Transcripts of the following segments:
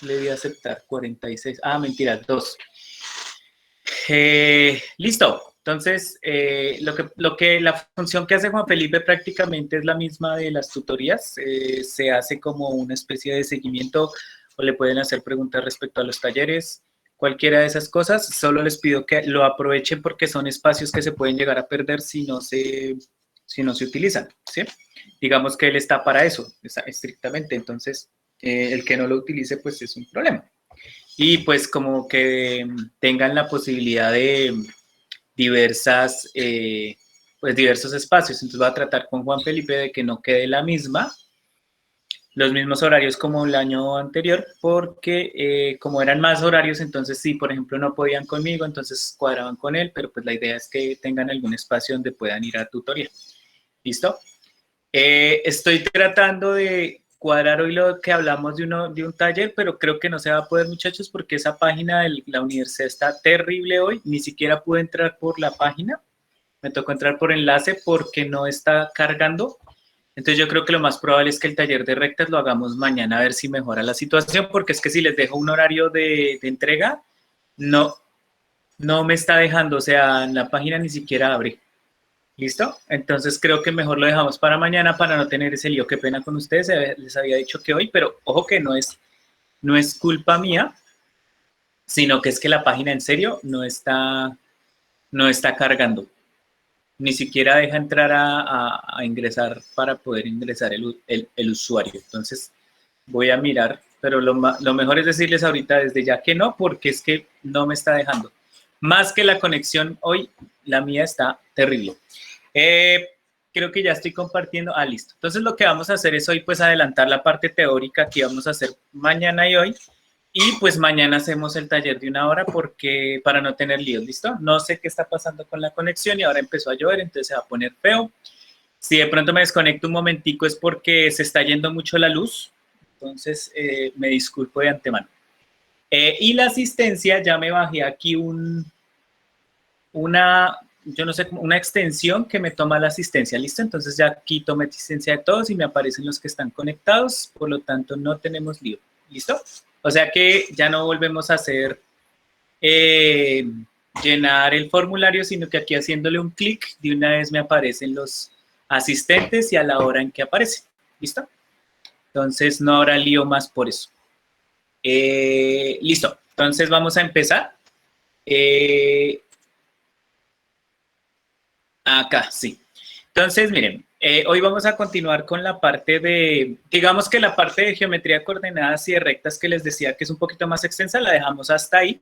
le di a aceptar 46. Ah, mentira, 2. Listo. Entonces, la función que hace Juan Felipe prácticamente es la misma de las tutorías. Se hace como una especie de seguimiento o le pueden hacer preguntas respecto a los talleres, cualquiera de esas cosas. Solo les pido que lo aprovechen porque son espacios que se pueden llegar a perder si no se utilizan, ¿sí? Digamos que él está para eso, estrictamente. Entonces, el que no lo utilice, pues es un problema. Y pues como que tengan la posibilidad de diversos espacios. Entonces voy a tratar con Juan Felipe de que no quede los mismos horarios como el año anterior, porque como eran más horarios, entonces sí, por ejemplo, no podían conmigo, entonces cuadraban con él, pero pues la idea es que tengan algún espacio donde puedan ir a tutoría. ¿Listo? Estoy tratando de cuadrar hoy lo que hablamos de un taller, pero creo que no se va a poder, muchachos, porque esa página de la universidad está terrible hoy. Ni siquiera pude entrar por la página. Me tocó entrar por enlace porque no está cargando. Entonces yo creo que lo más probable es que el taller de rectas lo hagamos mañana a ver si mejora la situación, porque es que si les dejo un horario de entrega, no me está dejando, o sea, en la página ni siquiera abre. ¿Listo? Entonces creo que mejor lo dejamos para mañana para no tener ese lío. Qué pena con ustedes, les había dicho que hoy, pero ojo que no es culpa mía, sino que es que la página en serio no está cargando. Ni siquiera deja entrar a ingresar para poder ingresar el usuario. Entonces voy a mirar, pero lo mejor es decirles ahorita desde ya que no, porque es que no me está dejando. Más que la conexión hoy, la mía está terrible. Creo que ya estoy compartiendo. Ah, listo. Entonces lo que vamos a hacer es hoy pues adelantar la parte teórica que vamos a hacer mañana y hoy. Y pues mañana hacemos el taller de 1 hora porque para no tener líos, ¿listo? No sé qué está pasando con la conexión y ahora empezó a llover, entonces se va a poner feo. Si de pronto me desconecto un momentico es porque se está yendo mucho la luz. Entonces me disculpo de antemano. Y la asistencia, ya me bajé aquí yo no sé, una extensión que me toma la asistencia, ¿listo? Entonces ya aquí toma asistencia de todos y me aparecen los que están conectados, por lo tanto no tenemos lío, ¿listo? O sea que ya no volvemos a hacer llenar el formulario, sino que aquí haciéndole un clic, de una vez me aparecen los asistentes y a la hora en que aparece, ¿listo? Entonces no habrá lío más por eso. Listo, entonces vamos a empezar. Acá, sí. Entonces, miren, hoy vamos a continuar con la parte digamos que la parte de geometría de coordenadas y de rectas que les decía que es un poquito más extensa, la dejamos hasta ahí.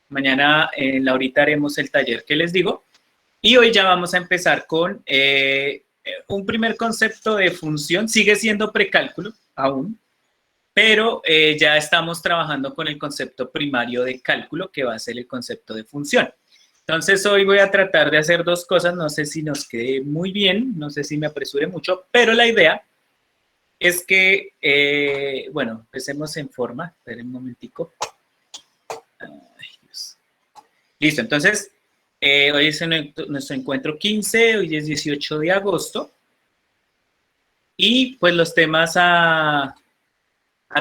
Mañana en la horita haremos el taller que les digo. Y hoy ya vamos a empezar con un primer concepto de función. Sigue siendo precálculo aún, pero ya estamos trabajando con el concepto primario de cálculo, que va a ser el concepto de función. Entonces hoy voy a tratar de hacer 2 cosas, no sé si nos quede muy bien, no sé si me apresure mucho, pero la idea es que, bueno, empecemos en forma, esperen un momentico. Ay, Dios. Listo, entonces, hoy es nuestro encuentro 15, hoy es 18 de agosto, y pues los temas a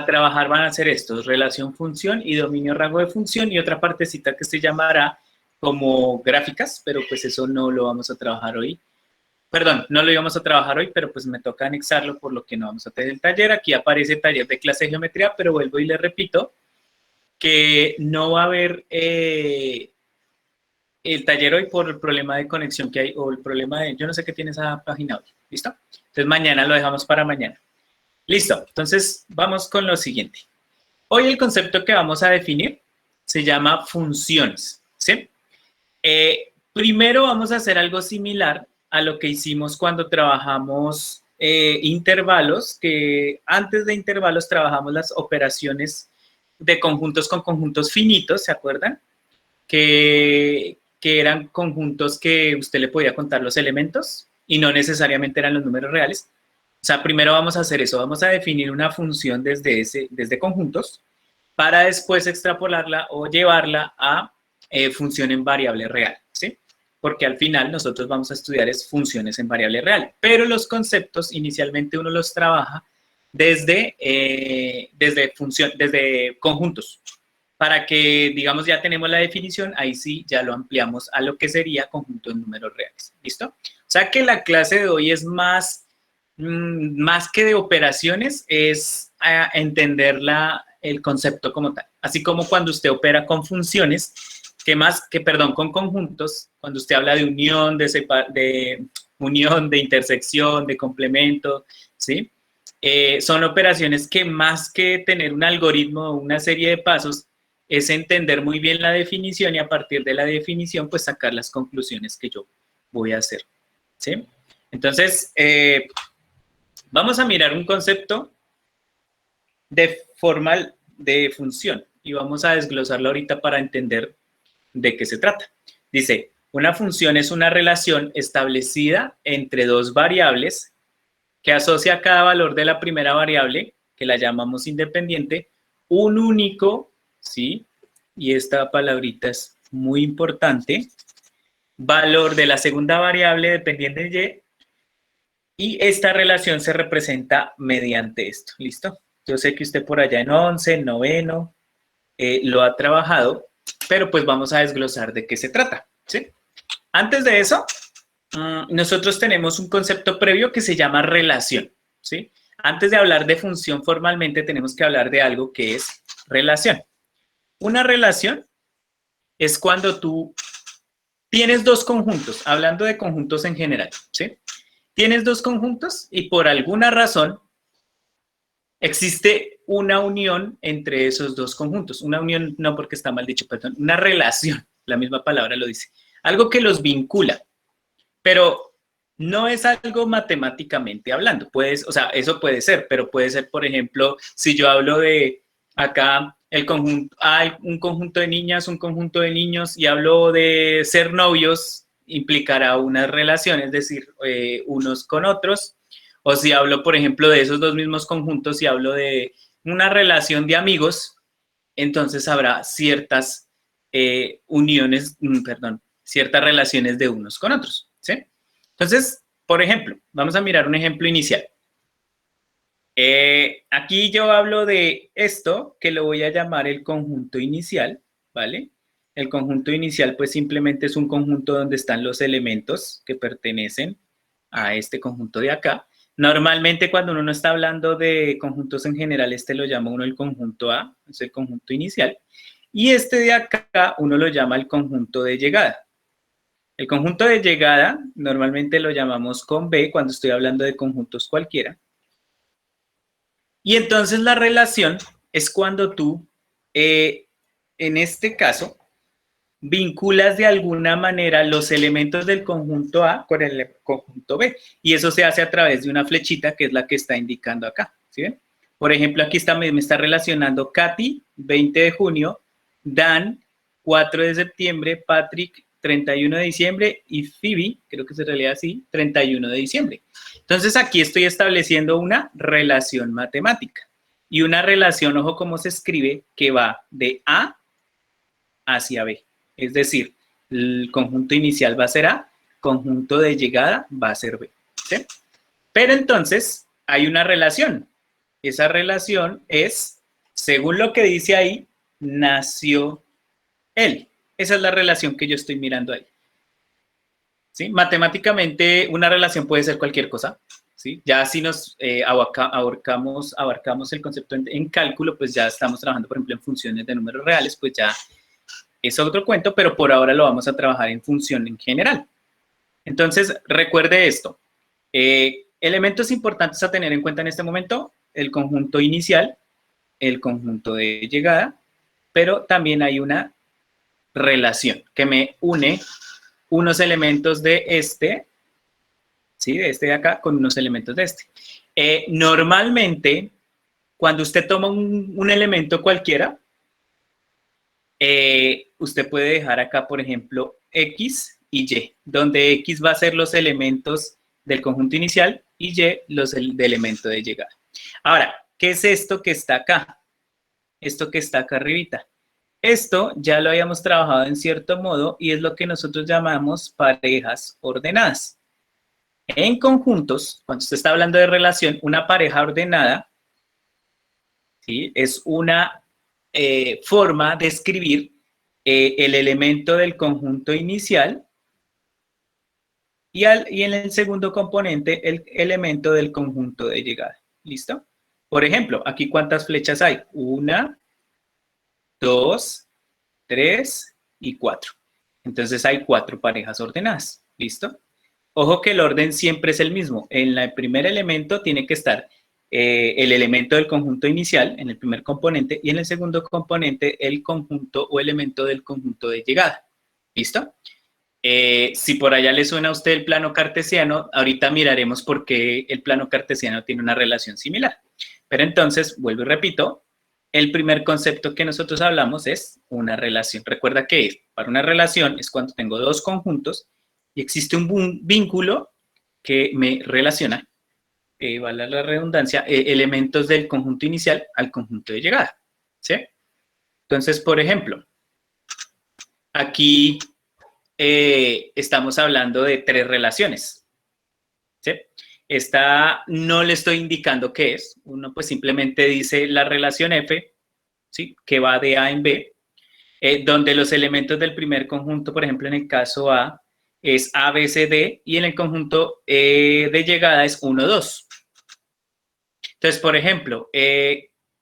trabajar van a ser estos: relación función y dominio rango de función, y otra partecita que se llamará como gráficas, pero pues eso no lo vamos a trabajar hoy. Perdón, no lo íbamos a trabajar hoy, pero pues me toca anexarlo, por lo que no vamos a tener el taller. Aquí aparece taller de clase de geometría, pero vuelvo y le repito que no va a haber el taller hoy por el problema de conexión que hay, o el problema de, yo no sé qué tiene esa página hoy, ¿listo? Entonces mañana lo dejamos para mañana. Listo, entonces vamos con lo siguiente. Hoy el concepto que vamos a definir se llama funciones, ¿sí? Primero vamos a hacer algo similar a lo que hicimos cuando trabajamos intervalos, que antes de intervalos trabajamos las operaciones de conjuntos con conjuntos finitos, ¿se acuerdan? Que eran conjuntos que usted le podía contar los elementos y no necesariamente eran los números reales. O sea, primero vamos a hacer eso, vamos a definir una función desde conjuntos para después extrapolarla o llevarla a función en variable real, ¿sí? Porque al final nosotros vamos a estudiar es funciones en variable real, pero los conceptos inicialmente uno los trabaja desde conjuntos. Para que, digamos, ya tenemos la definición, ahí sí ya lo ampliamos a lo que sería conjunto de números reales. ¿Listo? O sea que la clase de hoy es más que de operaciones, es entender el concepto como tal. Así como cuando usted opera con funciones, con conjuntos, cuando usted habla de unión, de intersección, de complemento, ¿sí? Son operaciones que más que tener un algoritmo o una serie de pasos, es entender muy bien la definición y a partir de la definición, pues sacar las conclusiones que yo voy a hacer, ¿sí? Entonces, vamos a mirar un concepto formal de función y vamos a desglosarlo ahorita para entender de qué se trata. Dice, una función es una relación establecida entre dos variables que asocia a cada valor de la primera variable, que la llamamos independiente, un único, ¿sí? Y esta palabrita es muy importante, valor de la segunda variable dependiente de y, y esta relación se representa mediante esto, ¿listo? Yo sé que usted por allá en 11, en noveno, lo ha trabajado, pero pues vamos a desglosar de qué se trata, ¿sí? Antes de eso, nosotros tenemos un concepto previo que se llama relación, ¿sí? Antes de hablar de función formalmente, tenemos que hablar de algo que es relación. Una relación es cuando tú tienes dos conjuntos, hablando de conjuntos en general, ¿sí? Tienes dos conjuntos y por alguna razón existe una unión entre esos dos conjuntos. Una unión, no porque está mal dicho, perdón, una relación, la misma palabra lo dice. Algo que los vincula, pero no es algo matemáticamente hablando. O sea, eso puede ser, pero puede ser, por ejemplo, si yo hablo de acá hay un conjunto de niñas, un conjunto de niños y hablo de ser novios, implicará una relación, es decir, unos con otros. O si hablo, por ejemplo, de esos dos mismos conjuntos y hablo de una relación de amigos, entonces habrá ciertas ciertas relaciones de unos con otros, ¿sí? Entonces, por ejemplo, vamos a mirar un ejemplo inicial. Aquí yo hablo de esto, que lo voy a llamar el conjunto inicial, ¿vale? El conjunto inicial, pues simplemente es un conjunto donde están los elementos que pertenecen a este conjunto de acá. Normalmente cuando uno no está hablando de conjuntos en general, este lo llama uno el conjunto A, es el conjunto inicial. Y este de acá uno lo llama el conjunto de llegada. El conjunto de llegada normalmente lo llamamos con B cuando estoy hablando de conjuntos cualquiera. Y entonces la relación es cuando tú, en este caso, vinculas de alguna manera los elementos del conjunto A con el conjunto B. Y eso se hace a través de una flechita que es la que está indicando acá. ¿Sí ven? Por ejemplo, aquí me está relacionando Katy, 20 de junio, Dan, 4 de septiembre, Patrick, 31 de diciembre y Phoebe, creo que se realidad así, 31 de diciembre. Entonces aquí estoy estableciendo una relación matemática y una relación, ojo cómo se escribe, que va de A hacia B. Es decir, el conjunto inicial va a ser A, conjunto de llegada va a ser B. ¿Sí? Pero entonces hay una relación. Esa relación es, según lo que dice ahí, nació él. Esa es la relación que yo estoy mirando ahí. ¿Sí? Matemáticamente, una relación puede ser cualquier cosa. ¿Sí? Ya si nos abarcamos el concepto en cálculo, pues ya estamos trabajando, por ejemplo, en funciones de números reales, pues ya es otro cuento, pero por ahora lo vamos a trabajar en función en general. Entonces, recuerde esto. Elementos importantes a tener en cuenta en este momento, el conjunto inicial, el conjunto de llegada, pero también hay una relación que me une unos elementos de este, ¿sí? De este de acá, con unos elementos de este. Normalmente, cuando usted toma un elemento cualquiera, usted puede dejar acá, por ejemplo, X y Y, donde X va a ser los elementos del conjunto inicial y Y los del elemento de llegada. Ahora, ¿qué es esto que está acá? Esto que está acá arribita. Esto ya lo habíamos trabajado en cierto modo y es lo que nosotros llamamos parejas ordenadas. En conjuntos, cuando usted está hablando de relación, una pareja ordenada ¿sí? Es una forma de escribir el elemento del conjunto inicial y en el segundo componente el elemento del conjunto de llegada. ¿Listo? Por ejemplo, aquí ¿cuántas flechas hay? 1, 2, 3 y 4. Entonces hay 4 parejas ordenadas. ¿Listo? Ojo que el orden siempre es el mismo. En el primer elemento tiene que estar el elemento del conjunto inicial, en el primer componente, y en el segundo componente el conjunto o elemento del conjunto de llegada. ¿Listo? Si por allá le suena a usted el plano cartesiano, ahorita miraremos por qué el plano cartesiano tiene una relación similar. Pero entonces, vuelvo y repito, el primer concepto que nosotros hablamos es una relación. Recuerda que para una relación es cuando tengo dos conjuntos y existe un vínculo que me relaciona, vale la redundancia, elementos del conjunto inicial al conjunto de llegada. ¿Sí? Entonces, por ejemplo, aquí estamos hablando de 3 relaciones. ¿Sí? Esta no le estoy indicando qué es. Uno pues simplemente dice la relación F, ¿sí? Que va de A en B, donde los elementos del primer conjunto, por ejemplo, en el caso A, es A, B, C, D, y en el conjunto de llegada es 1, 2. Entonces, por ejemplo,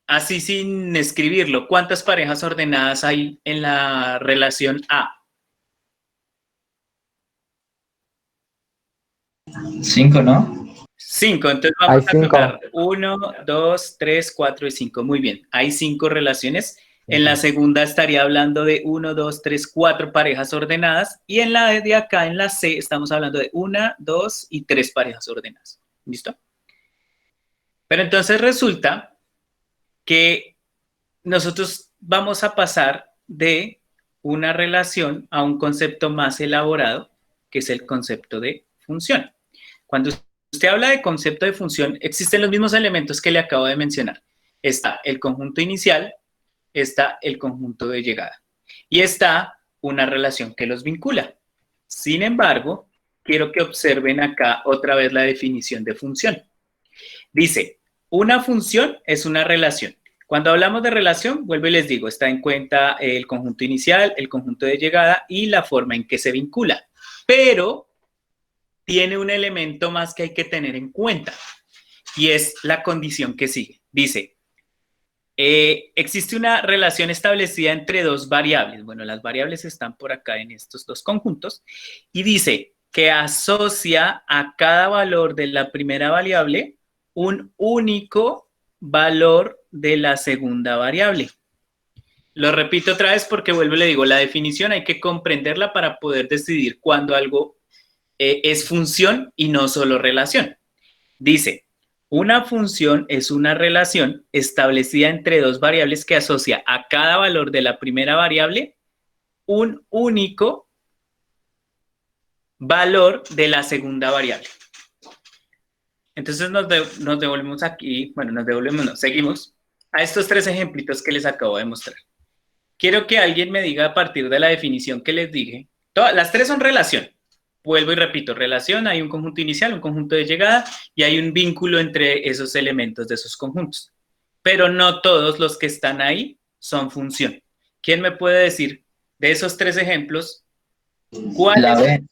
así sin escribirlo, ¿cuántas parejas ordenadas hay en la relación A? 5, ¿no? 5, entonces vamos a contar 1, 2, 3, 4 y 5. Muy bien, hay 5 relaciones. En la segunda estaría hablando de 1, 2, 3, 4 parejas ordenadas. Y en la de acá, en la C, estamos hablando de 1, 2 y 3 parejas ordenadas. ¿Listo? Pero entonces resulta que nosotros vamos a pasar de una relación a un concepto más elaborado, que es el concepto de función. Cuando usted habla de concepto de función, existen los mismos elementos que le acabo de mencionar. Está el conjunto inicial, está el conjunto de llegada y está una relación que los vincula. Sin embargo, quiero que observen acá otra vez la definición de función. Dice, una función es una relación. Cuando hablamos de relación, vuelvo y les digo, está en cuenta el conjunto inicial, el conjunto de llegada y la forma en que se vincula. Pero tiene un elemento más que hay que tener en cuenta y es la condición que sigue. Dice, existe una relación establecida entre dos variables. Bueno, las variables están por acá en estos dos conjuntos y dice que asocia a cada valor de la primera variable un único valor de la segunda variable. Lo repito otra vez porque vuelvo y le digo, la definición hay que comprenderla para poder decidir cuándo algo es función y no solo relación. Dice, una función es una relación establecida entre dos variables que asocia a cada valor de la primera variable un único valor de la segunda variable. Entonces nos devolvemos aquí, bueno, no, seguimos a estos 3 ejemplitos que les acabo de mostrar. Quiero que alguien me diga a partir de la definición que les dije, las 3 son relación. Vuelvo y repito, relación, hay un conjunto inicial, un conjunto de llegada y hay un vínculo entre esos elementos de esos conjuntos. Pero no todos los que están ahí son función. ¿Quién me puede decir de esos 3 ejemplos cuál La es B.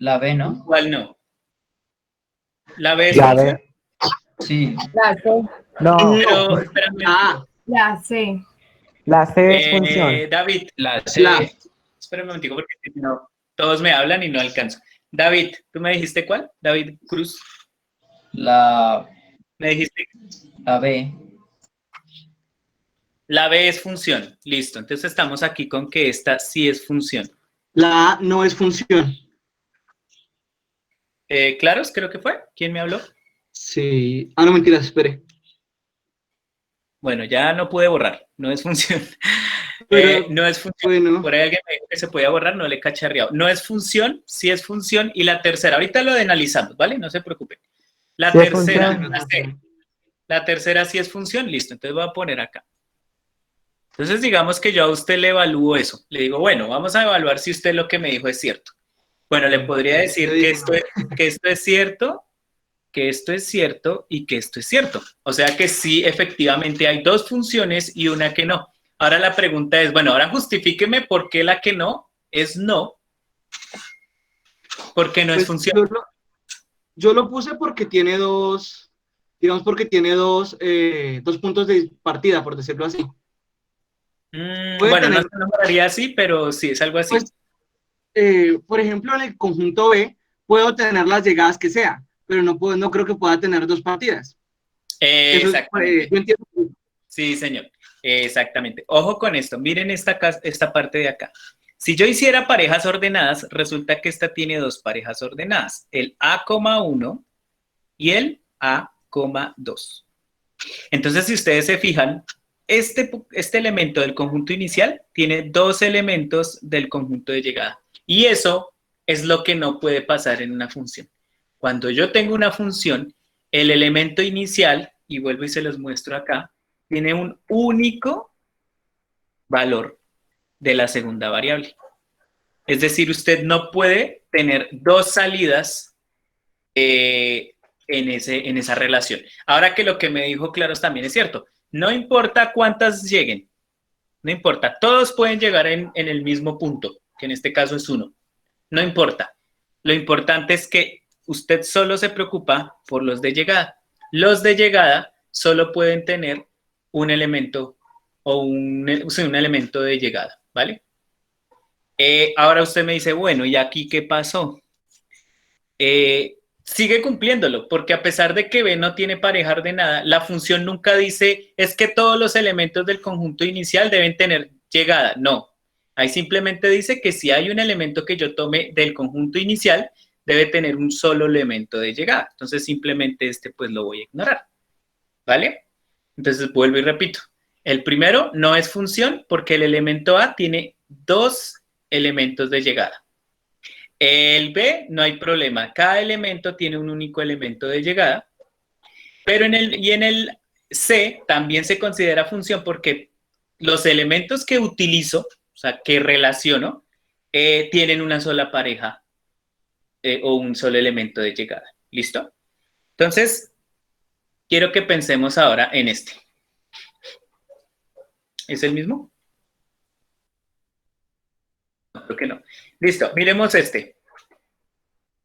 La B, ¿no? cuál no? ¿La B es La función? B. Sí. La C. No. Pero, espérame. La C. La C es función. David. La C. Espérame un momentico porque si no, todos me hablan y no alcanzo. David, ¿tú me dijiste cuál? David Cruz. La Me dijiste. La B. La B es función. Listo. Entonces estamos aquí con que esta sí es función. La A no es función. ¿Claros? Creo que fue. ¿Quién me habló? Sí. Ah, no, mentiras, espere. Bueno, ya no pude borrar. No es función. Pero, no es función. bueno. Por ahí alguien me dijo que se podía borrar, no le he cacharreado. No es función, sí es función. Y la tercera, ahorita lo analizamos, ¿vale? No se preocupen. La Sí es tercera, función. la C. La tercera sí es función, listo. Entonces voy a poner acá. Entonces digamos que yo a usted le evalúo eso. Le digo, bueno, vamos a evaluar si usted lo que me dijo es cierto. Bueno, le podría decir que esto es cierto, que esto es cierto y que esto es cierto. O sea que sí, efectivamente hay dos funciones y una que no. Ahora la pregunta es, bueno, ahora justifíqueme por qué la que no es no, porque no es Pues función. yo lo puse porque tiene dos, digamos, porque tiene dos puntos de partida, por decirlo así. Puede Bueno, no tener, se nombraría así, pero sí, es algo así. pues, por ejemplo, en el conjunto B, puedo tener las llegadas que sea, pero no creo que pueda tener dos partidas. Eso es, Exactamente. yo entiendo. Sí, señor. Exactamente. Ojo con esto. Miren esta parte de acá. Si yo hiciera parejas ordenadas, resulta que esta tiene dos parejas ordenadas. El A,1 y el A,2. Entonces, si ustedes se fijan, este elemento del conjunto inicial tiene dos elementos del conjunto de llegada. Y eso es lo que no puede pasar en una función. Cuando yo tengo una función, el elemento inicial, y vuelvo y se los muestro acá, tiene un único valor de la segunda variable. Es decir, usted no puede tener dos salidas en esa relación. Ahora que lo que me dijo Claros también es cierto. No importa cuántas lleguen, no importa. Todos pueden llegar en el mismo punto, que en este caso es 1. No importa. Lo importante es que usted solo se preocupa por los de llegada. Los de llegada solo pueden tener un elemento o un elemento de llegada, ¿vale? Ahora usted me dice, bueno, ¿y aquí qué pasó? Sigue cumpliéndolo, porque a pesar de que B no tiene pareja ordenada, la función nunca dice, es que todos los elementos del conjunto inicial deben tener llegada. No, ahí simplemente dice que si hay un elemento que yo tome del conjunto inicial, debe tener un solo elemento de llegada. Entonces simplemente pues lo voy a ignorar, ¿vale? Entonces vuelvo y repito. El primero no es función porque el elemento A tiene dos elementos de llegada. El B no hay problema, cada elemento tiene un único elemento de llegada, pero en el C también se considera función porque los elementos que utilizo, o sea, que relaciono, tienen una sola pareja o un solo elemento de llegada. ¿Listo? Entonces, quiero que pensemos ahora en este. ¿Es el mismo? No, creo que no. Listo, miremos este.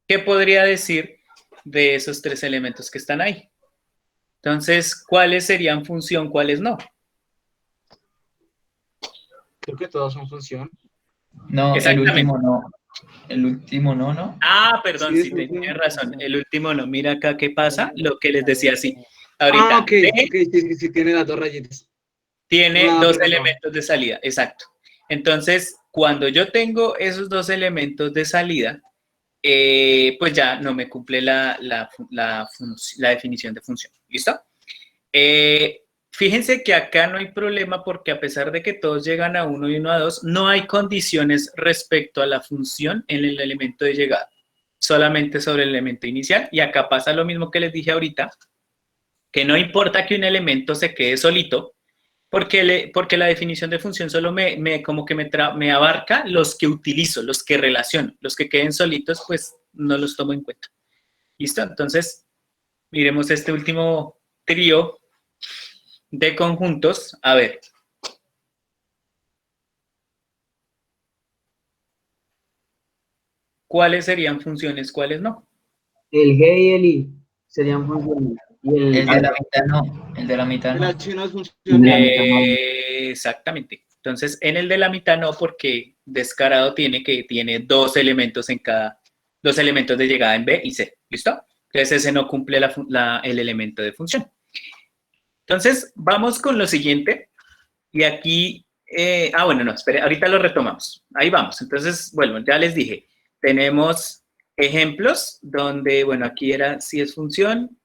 ¿Qué podría decir de esos tres elementos que están ahí? Entonces, ¿cuáles serían función, cuáles no? Creo que todos son función. No, el último no. El último no, ¿no? Ah, perdón, sí, sí, tienes razón. El último no. Mira acá qué pasa, lo que les decía así. Ahorita, Ok, sí, tiene las dos rayitas. tiene No, dos pero no. elementos de salida, exacto. Entonces, cuando yo tengo esos dos elementos de salida, pues ya no me cumple la definición de función. ¿Listo? Fíjense que acá no hay problema porque a pesar de que todos llegan a 1 y 1 a 2, no hay condiciones respecto a la función en el elemento de llegada, solamente sobre el elemento inicial. Y acá pasa lo mismo que les dije ahorita, que no importa que un elemento se quede solito, porque la definición de función solo como que me abarca los que utilizo, los que relaciono. Los que queden solitos, pues no los tomo en cuenta. ¿Listo? Entonces, miremos este último trío de conjuntos. A ver. ¿Cuáles serían funciones, cuáles no? El G y el I serían funciones. Y El de la mitad no. El de la mitad El no. H no es función. Exactamente. Entonces, en el de la mitad no, porque descarado tiene dos elementos dos elementos de llegada en B y C. ¿Listo? Entonces, ese no cumple el elemento de función. Entonces, vamos con lo siguiente. Y aquí, bueno, no, espere, ahorita lo retomamos. Ahí vamos. Entonces, bueno, ya les dije, tenemos ejemplos donde, bueno, aquí era si es función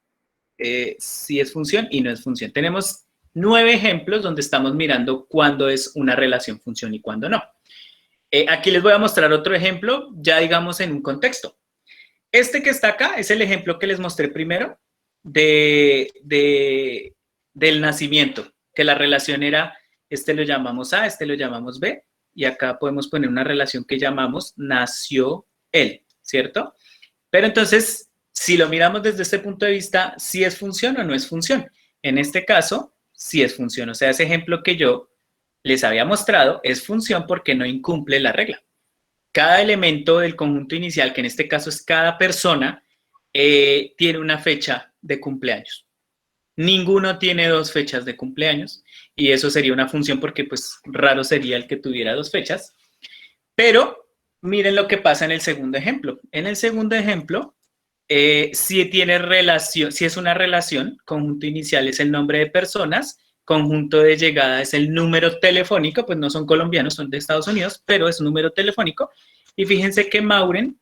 y no es función. Tenemos 9 ejemplos donde estamos mirando cuándo es una relación función y cuándo no. Aquí les voy a mostrar otro ejemplo, ya digamos en un contexto. Este que está acá es el ejemplo que les mostré primero del nacimiento, que la relación era, este lo llamamos A, este lo llamamos B, y acá podemos poner una relación que llamamos nació él, ¿cierto? Pero entonces, Si lo miramos desde este punto de vista, ¿sí es función o no es función? En este caso, sí es función. O sea, ese ejemplo que yo les había mostrado es función porque no incumple la regla. Cada elemento del conjunto inicial, que en este caso es cada persona, tiene una fecha de cumpleaños. Ninguno tiene 2 fechas de cumpleaños y eso sería una función porque pues raro sería el que tuviera 2 fechas. Pero miren lo que pasa en el segundo ejemplo. En el segundo ejemplo, si tiene relación, si es una relación, conjunto inicial es el nombre de personas, conjunto de llegada es el número telefónico, pues no son colombianos, son de Estados Unidos, pero es un número telefónico. Y fíjense que Maureen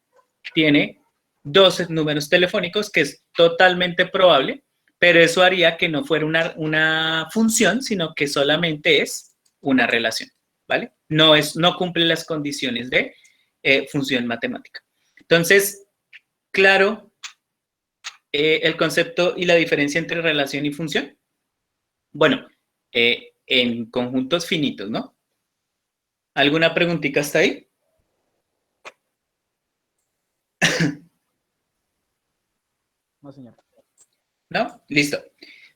tiene 2 números telefónicos, que es totalmente probable, pero eso haría que no fuera una función, sino que solamente es una relación, ¿vale? No cumple las condiciones de función matemática. Entonces, claro, el concepto y la diferencia entre relación y función. Bueno, en conjuntos finitos, ¿no? ¿Alguna preguntita hasta ahí? No, señor. ¿No? Listo.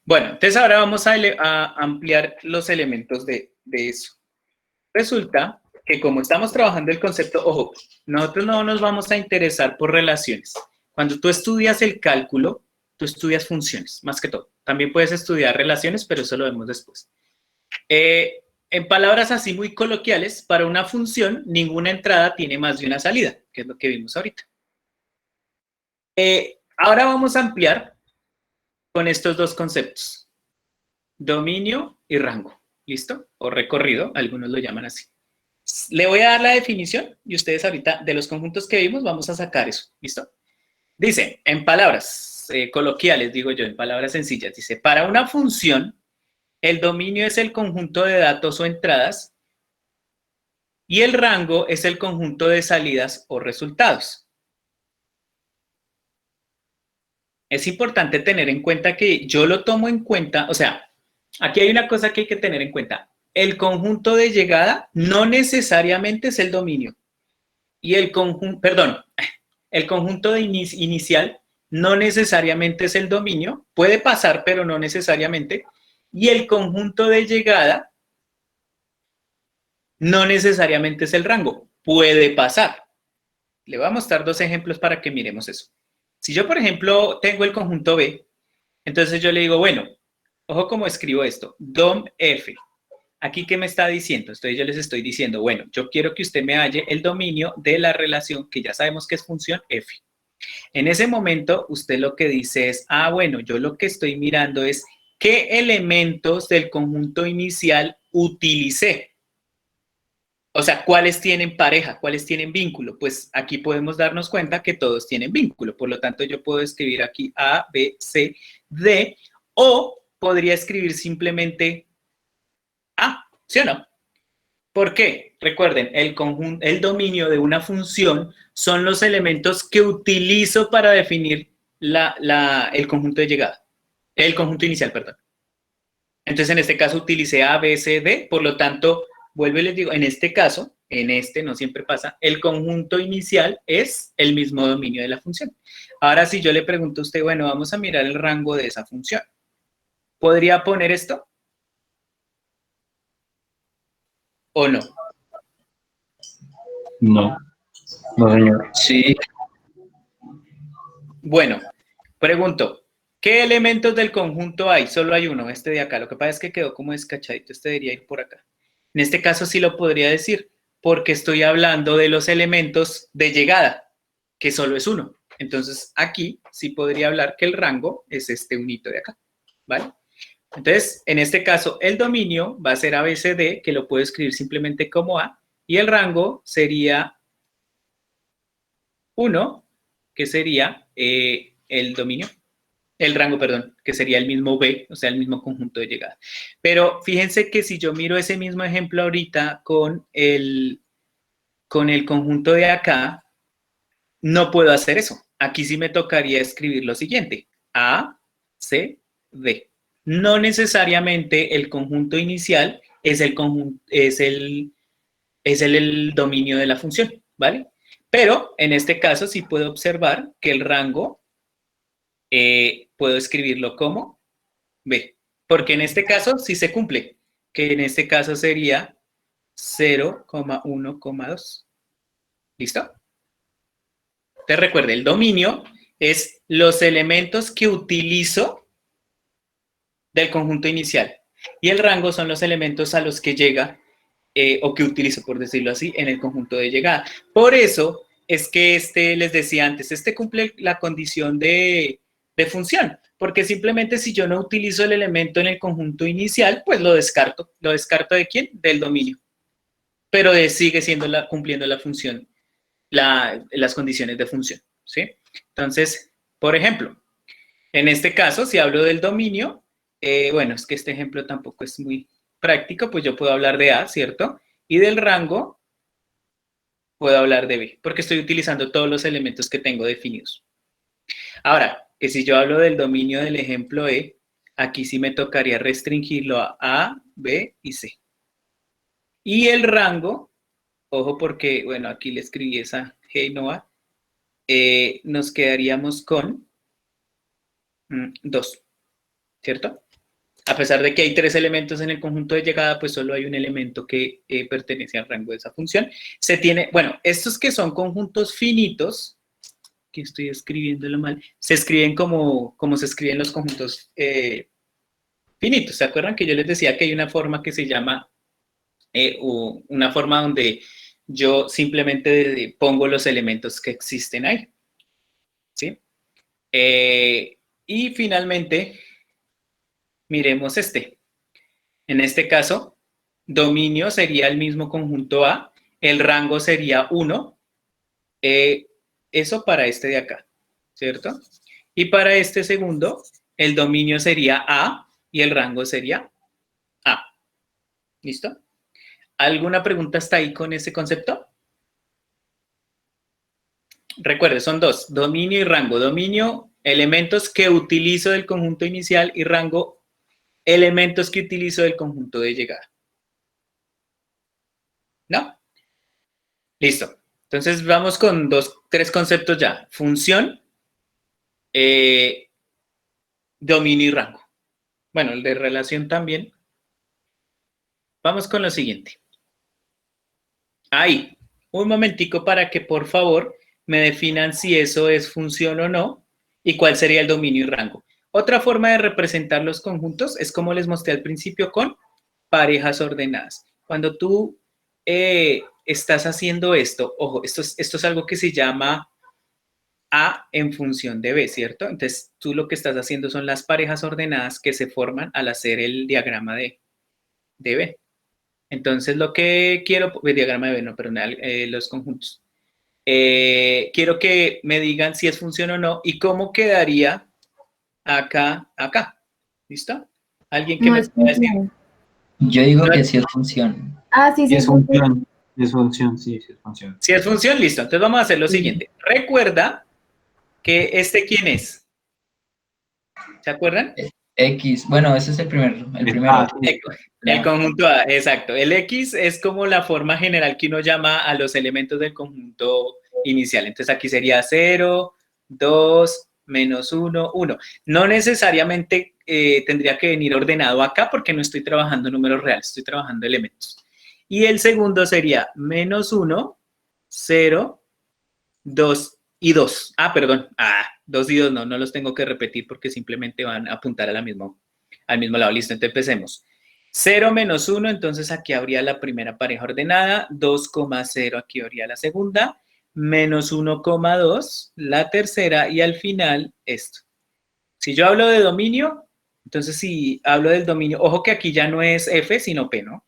Bueno, entonces ahora vamos a ampliar los elementos de eso. Resulta que como estamos trabajando el concepto, ojo, nosotros no nos vamos a interesar por relaciones. Cuando tú estudias el cálculo, tú estudias funciones, más que todo. También puedes estudiar relaciones, pero eso lo vemos después. En palabras así muy coloquiales, para una función, ninguna entrada tiene más de una salida, que es lo que vimos ahorita. Ahora vamos a ampliar con estos 2 conceptos, dominio y rango, ¿listo? O recorrido, algunos lo llaman así. Le voy a dar la definición y ustedes ahorita, de los conjuntos que vimos, vamos a sacar eso, ¿listo? Dice, en palabras coloquiales, digo yo, en palabras sencillas, dice, para una función, el dominio es el conjunto de datos o entradas y el rango es el conjunto de salidas o resultados. Es importante tener en cuenta que yo lo tomo en cuenta, o sea, aquí hay una cosa que hay que tener en cuenta. El conjunto de llegada no necesariamente es el dominio. Y el conjunto de inicial no necesariamente es el dominio. Puede pasar, pero no necesariamente. Y el conjunto de llegada no necesariamente es el rango. Puede pasar. Le voy a mostrar 2 ejemplos para que miremos eso. Si yo, por ejemplo, tengo el conjunto B, entonces yo le digo, bueno, ojo cómo escribo esto, dom F. ¿Aquí qué me está diciendo? Entonces yo les estoy diciendo, bueno, yo quiero que usted me halle el dominio de la relación que ya sabemos que es función F. En ese momento, usted lo que dice es, bueno, yo lo que estoy mirando es qué elementos del conjunto inicial utilicé. O sea, ¿cuáles tienen pareja? ¿Cuáles tienen vínculo? Pues aquí podemos darnos cuenta que todos tienen vínculo. Por lo tanto, yo puedo escribir aquí A, B, C, D, o podría escribir simplemente A, ¿sí o no? ¿Por qué? Recuerden, el dominio de una función son los elementos que utilizo para definir el conjunto de llegada. El conjunto inicial, perdón. Entonces, en este caso, utilicé A, B, C, D, por lo tanto, vuelvo y les digo, en este caso, no siempre pasa, el conjunto inicial es el mismo dominio de la función. Ahora, si yo le pregunto a usted, bueno, vamos a mirar el rango de esa función. ¿Podría poner esto? ¿O no? No. No, señor. Sí. Bueno, pregunto, ¿qué elementos del conjunto hay? Solo hay uno, este de acá. Lo que pasa es que quedó como descachadito, este debería ir por acá. En este caso sí lo podría decir, porque estoy hablando de los elementos de llegada, que solo es uno. Entonces, aquí sí podría hablar que el rango es este unito de acá, ¿vale? Entonces, en este caso, el dominio va a ser ABCD, que lo puedo escribir simplemente como A, y el rango sería 1, que sería el dominio, el rango, perdón, que sería el mismo B, o sea, el mismo conjunto de llegada. Pero fíjense que si yo miro ese mismo ejemplo ahorita con el conjunto de acá, no puedo hacer eso. Aquí sí me tocaría escribir lo siguiente, A, C, D. No necesariamente el conjunto inicial es el dominio de la función, ¿vale? Pero en este caso sí puedo observar que el rango puedo escribirlo como B, porque en este caso sí se cumple, que en este caso sería 0,1,2. ¿Listo? Te recuerde, el dominio es los elementos que utilizo del conjunto inicial y el rango son los elementos a los que llega o que utilizo, por decirlo así, en el conjunto de llegada. Por eso es que les decía antes, cumple la condición de función, porque simplemente si yo no utilizo el elemento en el conjunto inicial, pues lo descarto. ¿Lo descarto de quién? Del dominio. Pero sigue siendo cumpliendo la función, las condiciones de función, ¿sí? Entonces, por ejemplo, en este caso, si hablo del dominio, bueno, es que este ejemplo tampoco es muy práctico, pues yo puedo hablar de A, ¿cierto? Y del rango puedo hablar de B, porque estoy utilizando todos los elementos que tengo definidos. Ahora, que si yo hablo del dominio del ejemplo E, aquí sí me tocaría restringirlo a, B y C. Y el rango, ojo porque, bueno, aquí le escribí esa G y no A, nos quedaríamos con 2, ¿cierto? A pesar de que hay 3 elementos en el conjunto de llegada, pues solo hay un elemento que pertenece al rango de esa función. Bueno, estos que son conjuntos finitos, que estoy escribiéndolo mal, se escriben como se escriben los conjuntos finitos. ¿Se acuerdan que yo les decía que hay una forma que se llama, una forma donde yo simplemente pongo los elementos que existen ahí? ¿Sí? Y finalmente, miremos En este caso, dominio sería el mismo conjunto A, el rango sería 1, eso para este de acá, ¿cierto? Y para este segundo, el dominio sería A y el rango sería A. ¿Listo? ¿Alguna pregunta hasta ahí con ese concepto? Recuerde, son dos, dominio y rango. Dominio, elementos que utilizo del conjunto inicial y rango, elementos que utilizo del conjunto de llegada. ¿No? Listo. Entonces vamos con 3 conceptos ya. Función, dominio y rango. Bueno, el de relación también. Vamos con lo siguiente. Ahí, un momentico para que por favor me definan si eso es función o no y cuál sería el dominio y rango. Otra forma de representar los conjuntos es como les mostré al principio con parejas ordenadas. Cuando tú estás haciendo esto, ojo, esto es algo que se llama A en función de B, ¿cierto? Entonces, tú lo que estás haciendo son las parejas ordenadas que se forman al hacer el diagrama de B. Entonces, lo que quiero, el diagrama de B, no, perdón, los conjuntos. Quiero que me digan si es función o no y cómo quedaría acá. ¿Listo? ¿Alguien que me pueda decir? Yo digo que sí es función. Ah, sí, sí es función. Es función, sí, sí es función. Si es función, listo. Entonces vamos a hacer lo siguiente. Recuerda que ¿quién es? ¿Se acuerdan? X, bueno, ese es el primero. El conjunto A, exacto. El X es como la forma general que uno llama a los elementos del conjunto inicial. Entonces aquí sería 0, 2, menos 1, 1. No necesariamente tendría que venir ordenado acá porque no estoy trabajando números reales, estoy trabajando elementos. Y el segundo sería menos 1, 0, 2 y 2. Ah, perdón. 2 y 2 no los tengo que repetir porque simplemente van a apuntar al mismo lado. Listo, entonces empecemos. 0 menos 1, entonces aquí habría la primera pareja ordenada. 2,0 aquí habría la segunda. Menos 1,2 la tercera y al final esto. Si yo hablo de dominio, entonces si hablo del dominio, ojo que aquí ya no es F sino P, ¿no?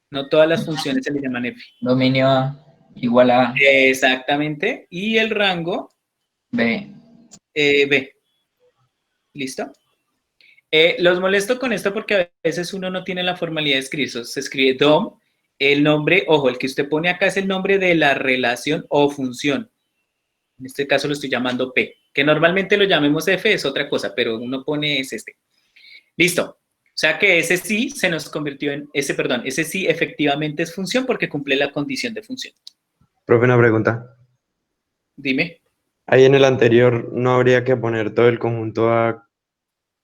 No todas las funciones se le llaman F. Dominio A igual a Exactamente. Y el rango B. B. ¿Listo? Los molesto con esto porque a veces uno no tiene la formalidad de escribir. Se escribe DOM, el nombre, ojo, el que usted pone acá es el nombre de la relación o función. En este caso lo estoy llamando P. Que normalmente lo llamemos F, es otra cosa, pero uno pone es este. Listo. O sea que ese sí se nos convirtió en, ese sí efectivamente es función porque cumple la condición de función. Profe, una pregunta. Dime. Ahí en el anterior no habría que poner todo el conjunto A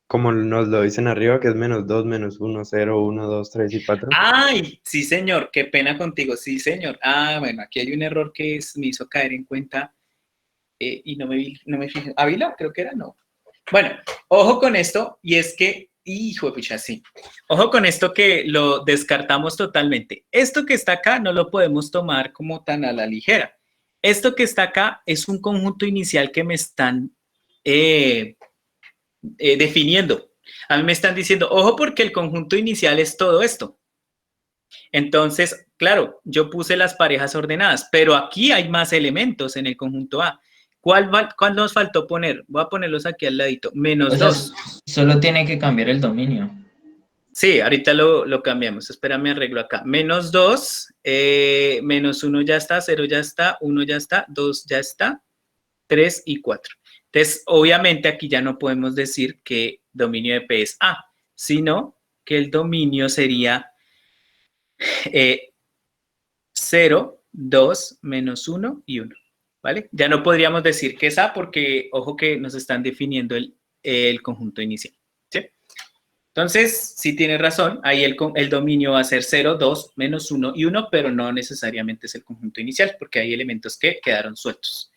como nos lo dicen arriba, que es -2, -1, 0, 1, 2, 3 y 4. ¡Ay! Sí, señor, qué pena contigo, sí, señor. Ah, bueno, aquí hay un error que me hizo caer en cuenta y no me fijé. ¿Ávila? Creo que era, no. Bueno, ojo con esto, y es que, hijo de pucha, sí. Ojo con esto que lo descartamos totalmente. Esto que está acá no lo podemos tomar como tan a la ligera. Esto que está acá es un conjunto inicial que me están definiendo. A mí me están diciendo, ojo porque el conjunto inicial es todo esto. Entonces, claro, yo puse las parejas ordenadas, pero aquí hay más elementos en el conjunto A. ¿Cuál nos faltó poner? Voy a ponerlos aquí al ladito. -2. Solo tiene que cambiar el dominio. Sí, ahorita lo cambiamos. Espérame, arreglo acá. -2, -1 ya está, 0 ya está, 1 ya está, 2 ya está, 3 y 4. Entonces, obviamente aquí ya no podemos decir que dominio de P es A, sino que el dominio sería 0, 2, -1 y 1, ¿vale? Ya no podríamos decir que es A porque, ojo que nos están definiendo el conjunto inicial, ¿sí? Entonces, sí tienes razón, ahí el dominio va a ser 0, 2, -1 y 1, pero no necesariamente es el conjunto inicial porque hay elementos que quedaron sueltos.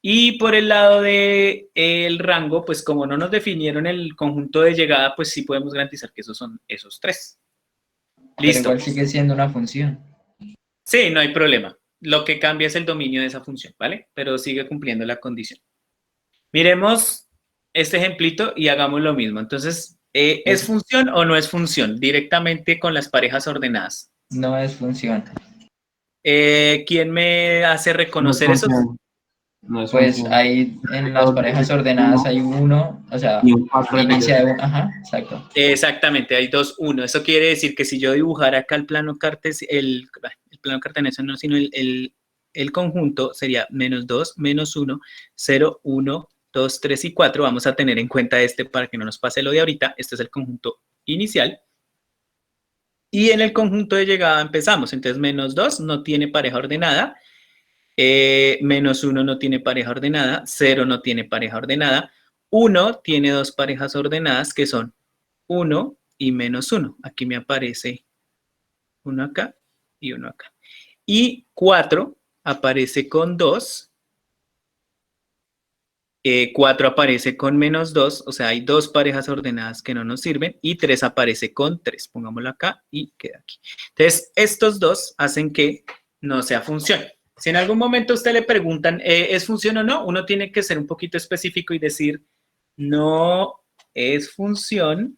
Y por el lado del rango, pues como no nos definieron el conjunto de llegada, pues sí podemos garantizar que esos son esos 3. Listo. Pero igual sigue siendo una función. Sí, no hay problema. Lo que cambia es el dominio de esa función, ¿vale? Pero sigue cumpliendo la condición. Miremos este ejemplito y hagamos lo mismo. Entonces, ¿es función o no es función? Directamente con las parejas ordenadas. No es función. ¿Quién me hace reconocer eso? No es Pues función. ahí en las parejas ordenadas hay 1, o sea, Y un 4 inicia de 1, ajá, exacto. Exactamente, hay 2, 1. Eso quiere decir que si yo dibujara acá el plano cartesiano, el plano cartesiano no, sino el conjunto sería -2, -1, 0, 1, 2, 3 y 4. Vamos a tener en cuenta este para que no nos pase lo de ahorita. Este es el conjunto inicial. Y en el conjunto de llegada empezamos. Entonces, -2 no tiene pareja ordenada. -1 no tiene pareja ordenada. 0 no tiene pareja ordenada. 1 tiene dos parejas ordenadas que son 1 y -1. Aquí me aparece uno acá y uno acá. Y 4 aparece con 2. 4 aparece con -2, o sea, hay dos parejas ordenadas que no nos sirven. Y 3 aparece con 3. Pongámoslo acá y queda aquí. Entonces, estos dos hacen que no sea función. Si en algún momento a usted le preguntan, ¿es función o no? Uno tiene que ser un poquito específico y decir, no es función.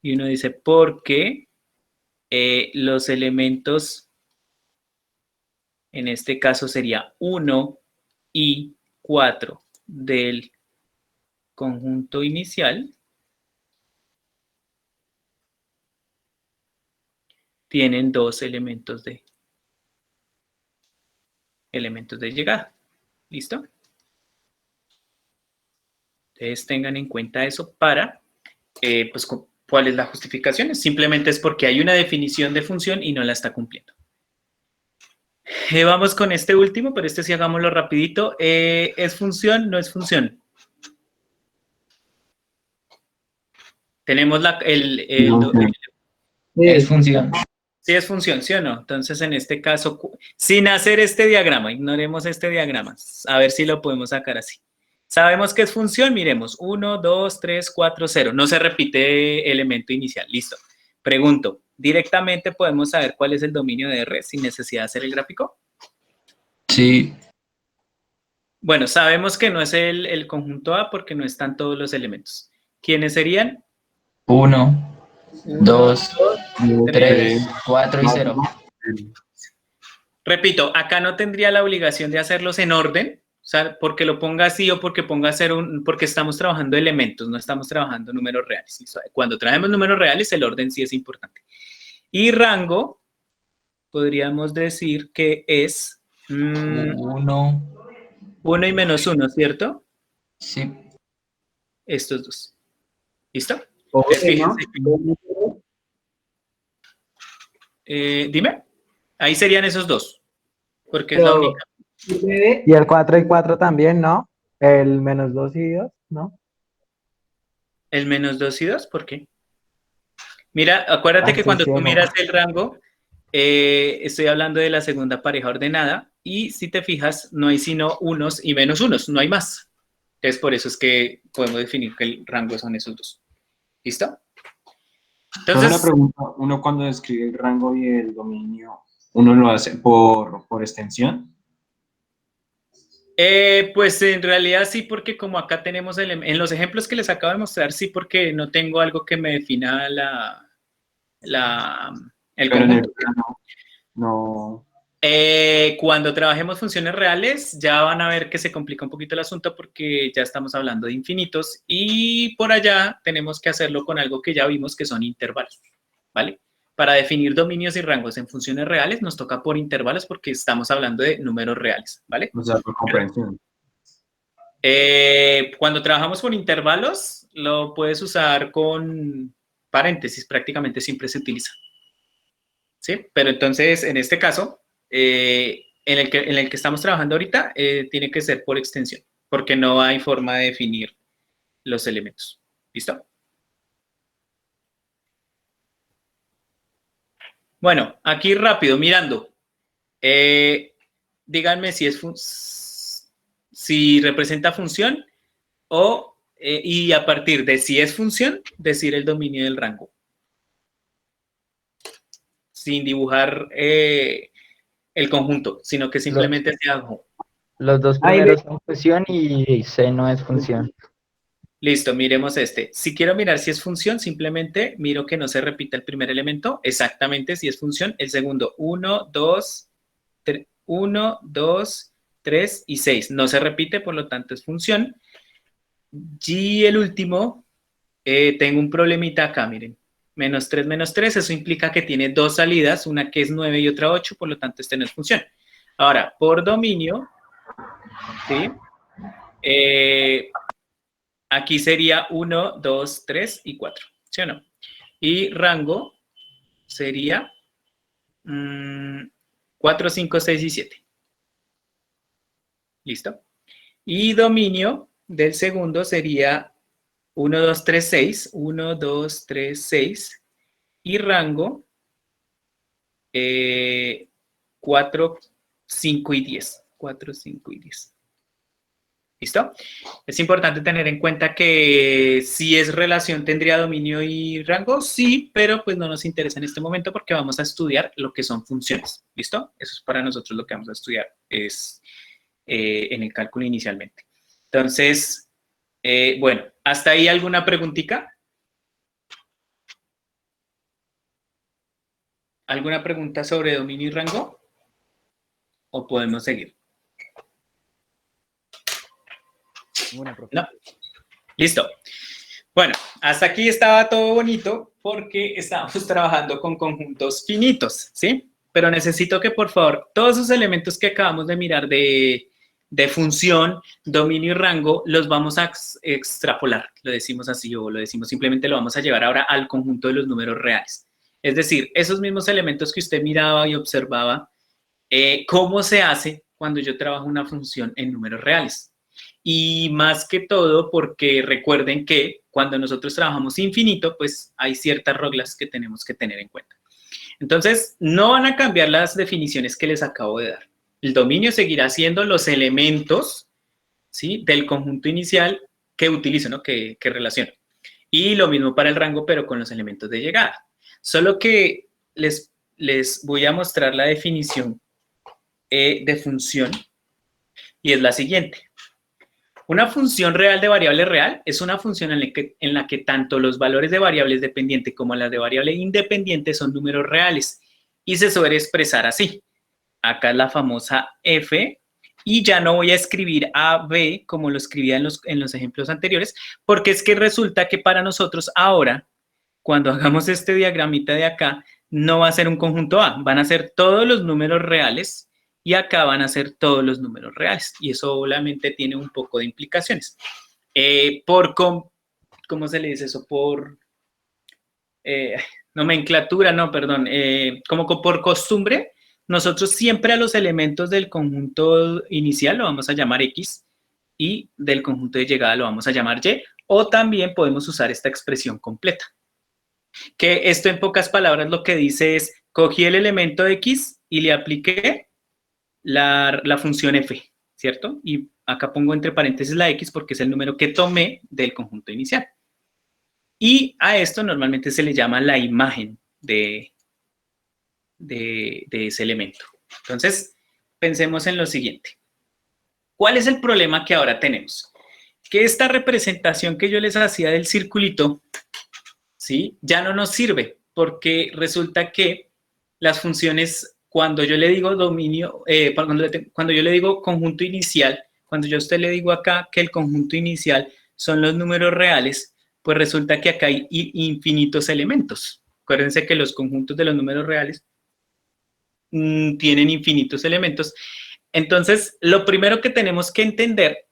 Y uno dice, ¿por qué? Los elementos, en este caso sería 1 y 4 del conjunto inicial, tienen dos elementos de llegada. ¿Listo? Entonces tengan en cuenta eso para, pues, ¿cuál es la justificación? Simplemente es porque hay una definición de función y no la está cumpliendo. Vamos con este último, pero este sí hagámoslo rapidito. ¿Es función? ¿No es función? Tenemos Es función. Sí es función, ¿sí o no? Entonces, en este caso, sin hacer este diagrama, ignoremos este diagrama, a ver si lo podemos sacar así. Sabemos que es función, miremos, 1, 2, 3, 4, 0. No se repite elemento inicial, listo. Pregunto, ¿directamente podemos saber cuál es el dominio de R sin necesidad de hacer el gráfico? Sí. Bueno, sabemos que no es el conjunto A porque no están todos los elementos. ¿Quiénes serían? 1, 2, 3, 4 y 0. Repito, acá no tendría la obligación de hacerlos en orden, o sea, porque lo ponga así o porque ponga porque estamos trabajando elementos, no estamos trabajando números reales. Cuando traemos números reales, el orden sí es importante. Y rango, podríamos decir que es 1 y -1, ¿cierto? Sí. Estos dos. ¿Listo? Dime. Ahí serían esos dos, porque es la única. Y el 4 y 4 también, ¿no? El -2 y 2, ¿no? ¿El -2 y 2? ¿Por qué? Mira, acuérdate que Estoy cuando tú ciego. miras el rango, estoy hablando de la segunda pareja ordenada y si te fijas, no hay sino unos y menos unos, no hay más. Entonces, por eso es que podemos definir que el rango son esos dos. ¿Listo? Entonces, una Entonces, pregunta, uno cuando describe el rango y el dominio, ¿uno lo hace por extensión? pues en realidad sí, porque como acá tenemos, en los ejemplos que les acabo de mostrar, sí, porque no tengo algo que me defina el Pero en el conjunto. plano no. Cuando trabajemos funciones reales, ya van a ver que se complica un poquito el asunto porque ya estamos hablando de infinitos y por allá tenemos que hacerlo con algo que ya vimos que son intervalos, ¿vale? Para definir dominios y rangos en funciones reales nos toca por intervalos porque estamos hablando de números reales, ¿vale? O sea, por comprensión. Cuando trabajamos con intervalos, lo puedes usar con paréntesis, prácticamente siempre se utiliza, ¿sí? Pero entonces, en este caso, en el que estamos trabajando ahorita, tiene que ser por extensión, porque no hay forma de definir los elementos. ¿Listo? Bueno, aquí rápido, mirando. Díganme si representa función y a partir de si es función, decir el dominio del rango. Sin dibujar el conjunto, sino que simplemente sea algo. Los dos primeros son función y C no es función. Listo, miremos este. Si quiero mirar si es función, simplemente miro que no se repita el primer elemento. Exactamente, si es función. El segundo, 1, 2, 3 y 6. No se repite, por lo tanto es función. Y el último, tengo un problemita acá, miren. -3, eso implica que tiene dos salidas, una que es 9 y otra 8, por lo tanto este no es función. Ahora, por dominio, ¿sí? Aquí sería 1, 2, 3 y 4, ¿sí o no? Y rango sería 4, 5, 6 y 7. ¿Listo? Y dominio del segundo sería 1, 2, 3, 6. 1, 2, 3, 6. Y rango 4, 5 y 10. 4, 5 y 10. ¿Listo? Es importante tener en cuenta que si es relación tendría dominio y rango, sí, pero pues no nos interesa en este momento porque vamos a estudiar lo que son funciones. ¿Listo? Eso es para nosotros lo que vamos a estudiar es en el cálculo inicialmente. Entonces, bueno, ¿hasta ahí alguna preguntita? ¿Alguna pregunta sobre dominio y rango? ¿O podemos seguir? No. Listo. Bueno, hasta aquí estaba todo bonito porque estábamos trabajando con conjuntos finitos, ¿sí? Pero necesito que, por favor, todos esos elementos que acabamos de mirar de función, dominio y rango, los vamos a extrapolar, lo decimos así o lo decimos simplemente, lo vamos a llevar ahora al conjunto de los números reales. Es decir, esos mismos elementos que usted miraba y observaba, ¿cómo se hace cuando yo trabajo una función en números reales? Y más que todo porque recuerden que cuando nosotros trabajamos infinito, pues hay ciertas reglas que tenemos que tener en cuenta. Entonces, no van a cambiar las definiciones que les acabo de dar. El dominio seguirá siendo los elementos, ¿sí?, del conjunto inicial que utilizo, ¿no?, que relaciono. Y lo mismo para el rango, pero con los elementos de llegada. Solo que les voy a mostrar la definición de función y es la siguiente. Una función real de variable real es una función en la que tanto los valores de variables dependiente como las de variable independiente son números reales y se suele expresar así. Acá es la famosa f y ya no voy a escribir a, b como lo escribía en los ejemplos anteriores porque es que resulta que para nosotros ahora, cuando hagamos este diagramita de acá, no va a ser un conjunto A, van a ser todos los números reales y acá van a ser todos los números reales. Y eso obviamente tiene un poco de implicaciones. ¿Cómo se le dice eso? Por nomenclatura, no, perdón. Como por costumbre, nosotros siempre a los elementos del conjunto inicial lo vamos a llamar X y del conjunto de llegada lo vamos a llamar Y, o también podemos usar esta expresión completa. Que esto en pocas palabras lo que dice es, cogí el elemento X y le apliqué la función f, ¿cierto? Y acá pongo entre paréntesis la X porque es el número que tomé del conjunto inicial. Y a esto normalmente se le llama la imagen de ese elemento. Entonces, pensemos en lo siguiente. ¿Cuál es el problema que ahora tenemos? Que esta representación que yo les hacía del circulito, ¿sí? Ya no nos sirve, porque resulta que las funciones, cuando yo le digo dominio, cuando yo le digo conjunto inicial, cuando yo a usted le digo acá que el conjunto inicial son los números reales, pues resulta que acá hay infinitos elementos. Acuérdense que los conjuntos de los números reales tienen infinitos elementos. Entonces, lo primero que tenemos que entender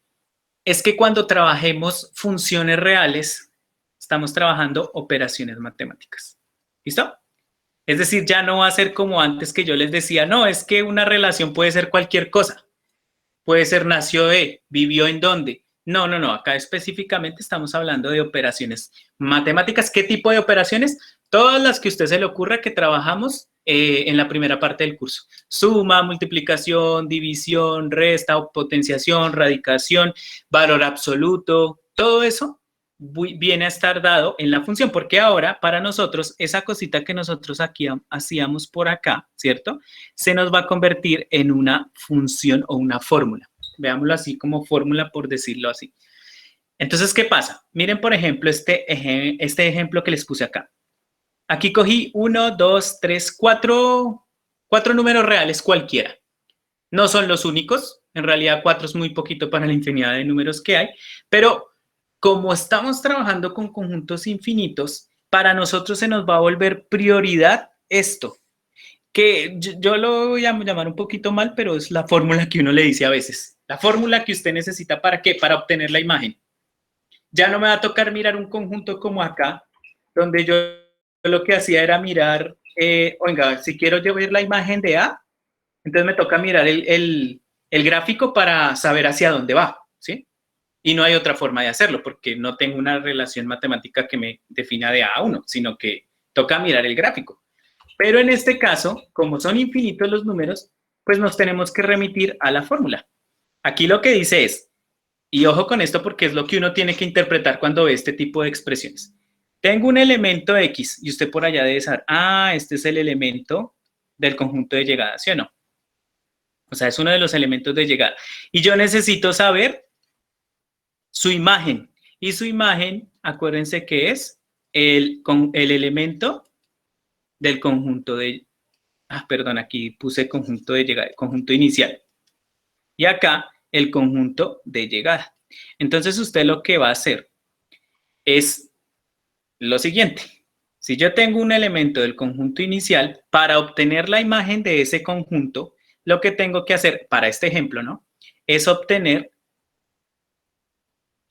es que cuando trabajemos funciones reales, estamos trabajando operaciones matemáticas. ¿Listo? Es decir, ya no va a ser como antes que yo les decía, no, es que una relación puede ser cualquier cosa. Puede ser nació de, vivió en dónde. No, acá específicamente estamos hablando de operaciones matemáticas. ¿Qué tipo de operaciones? Todas las que a usted se le ocurra que trabajamos en la primera parte del curso. Suma, multiplicación, división, resta, potenciación, radicación, valor absoluto, todo eso viene a estar dado en la función, porque ahora para nosotros esa cosita que nosotros aquí hacíamos por acá, ¿cierto? Se nos va a convertir en una función o una fórmula. Veámoslo así como fórmula, por decirlo así. Entonces, ¿qué pasa? Miren, por ejemplo, este ejemplo que les puse acá. Aquí cogí 1, 2, 3, 4 números reales cualquiera. No son los únicos, en realidad 4 es muy poquito para la infinidad de números que hay, pero como estamos trabajando con conjuntos infinitos, para nosotros se nos va a volver prioridad esto, que yo lo voy a llamar un poquito mal, pero es la fórmula que uno le dice a veces. La fórmula que usted necesita, ¿para qué? Para obtener la imagen. Ya no me va a tocar mirar un conjunto como acá, donde yo lo que hacía era mirar, oiga, si quiero llevar la imagen de A, entonces me toca mirar el gráfico para saber hacia dónde va, ¿sí? Y no hay otra forma de hacerlo, porque no tengo una relación matemática que me defina de A a 1, sino que toca mirar el gráfico. Pero en este caso, como son infinitos los números, pues nos tenemos que remitir a la fórmula. Aquí lo que dice es, y ojo con esto porque es lo que uno tiene que interpretar cuando ve este tipo de expresiones. Tengo un elemento X y usted por allá debe saber, este es el elemento del conjunto de llegada, ¿sí o no? O sea, es uno de los elementos de llegada. Y yo necesito saber su imagen. Y su imagen, acuérdense que es el elemento del conjunto de... perdón, aquí puse conjunto de llegada, conjunto inicial. Y acá el conjunto de llegada. Entonces usted lo que va a hacer es lo siguiente. Si yo tengo un elemento del conjunto inicial, para obtener la imagen de ese conjunto, lo que tengo que hacer, para este ejemplo, ¿no? Es obtener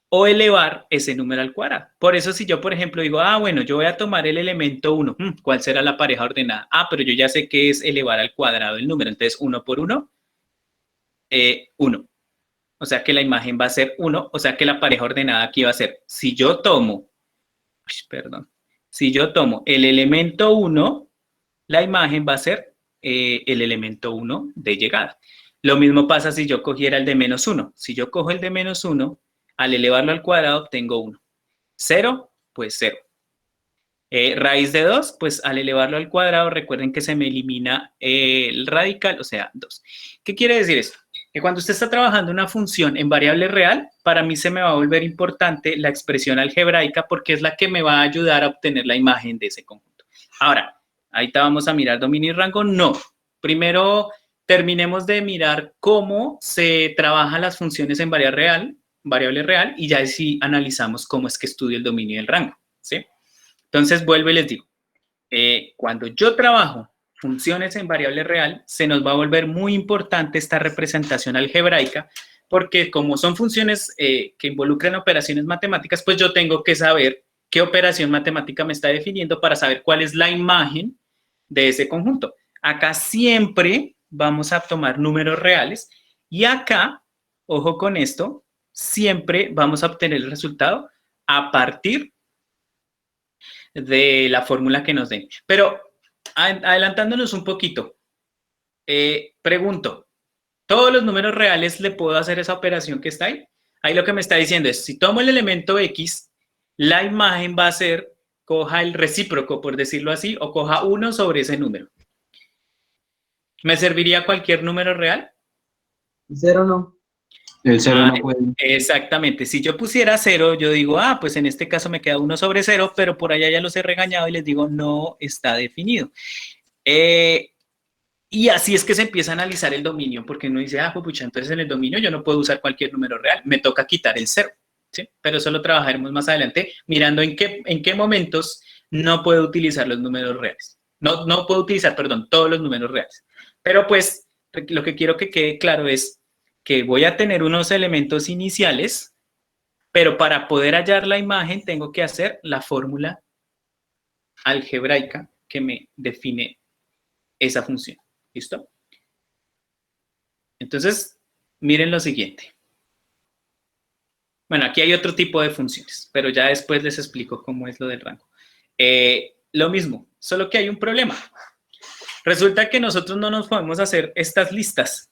o elevar ese número al cuadrado. Por eso si yo, por ejemplo, digo, bueno, yo voy a tomar el elemento 1, ¿cuál será la pareja ordenada? Pero yo ya sé que es elevar al cuadrado el número, entonces 1 por 1, 1. O sea que la imagen va a ser 1, o sea que la pareja ordenada aquí va a ser, si yo tomo el elemento 1, la imagen va a ser el elemento 1 de llegada. Lo mismo pasa si yo cogiera el de menos 1. Si yo cojo el de menos 1, al elevarlo al cuadrado obtengo 1. 0, pues 0. Raíz de 2, pues al elevarlo al cuadrado, recuerden que se me elimina el radical, o sea, 2. ¿Qué quiere decir esto? Que cuando usted está trabajando una función en variable real, para mí se me va a volver importante la expresión algebraica porque es la que me va a ayudar a obtener la imagen de ese conjunto. Ahora, ahorita vamos a mirar dominio y rango. No. Primero terminemos de mirar cómo se trabajan las funciones en variable real, y ya sí analizamos cómo es que estudio el dominio y el rango, ¿sí? Entonces, vuelvo y les digo, cuando yo trabajo funciones en variable real, se nos va a volver muy importante esta representación algebraica, porque como son funciones que involucran operaciones matemáticas, pues yo tengo que saber qué operación matemática me está definiendo para saber cuál es la imagen de ese conjunto. Acá siempre vamos a tomar números reales y acá, ojo con esto, siempre vamos a obtener el resultado a partir de la fórmula que nos den. Pero adelantándonos un poquito, pregunto, ¿todos los números reales le puedo hacer esa operación que está ahí? Ahí lo que me está diciendo es, si tomo el elemento X, la imagen va a ser, coja el recíproco, por decirlo así, o coja 1 sobre ese número. ¿Me serviría cualquier número real? 0 no. El 0 no puede. Exactamente. Si yo pusiera 0, yo digo, pues en este caso me queda 1 sobre 0, pero por allá ya los he regañado y les digo, no está definido. Y así es que se empieza a analizar el dominio, porque uno dice, pucha, entonces en el dominio yo no puedo usar cualquier número real, me toca quitar el 0. ¿Sí? Pero eso lo trabajaremos más adelante, mirando en qué momentos no puedo utilizar los números reales. No puedo utilizar, perdón, todos los números reales. Pero pues, lo que quiero que quede claro es que voy a tener unos elementos iniciales, pero para poder hallar la imagen tengo que hacer la fórmula algebraica que me define esa función. ¿Listo? Entonces, miren lo siguiente. Bueno, aquí hay otro tipo de funciones, pero ya después les explico cómo es lo del rango. Lo mismo, solo que hay un problema. Resulta que nosotros no nos podemos hacer estas listas,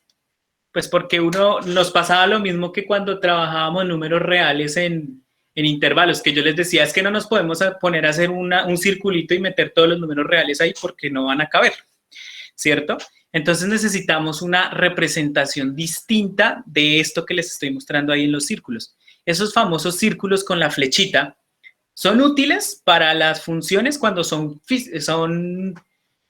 pues porque nos pasaba lo mismo que cuando trabajábamos números reales en intervalos, que yo les decía, es que no nos podemos poner a hacer un circulito y meter todos los números reales ahí porque no van a caber, ¿cierto? Entonces necesitamos una representación distinta de esto que les estoy mostrando ahí en los círculos. Esos famosos círculos con la flechita son útiles para las funciones cuando son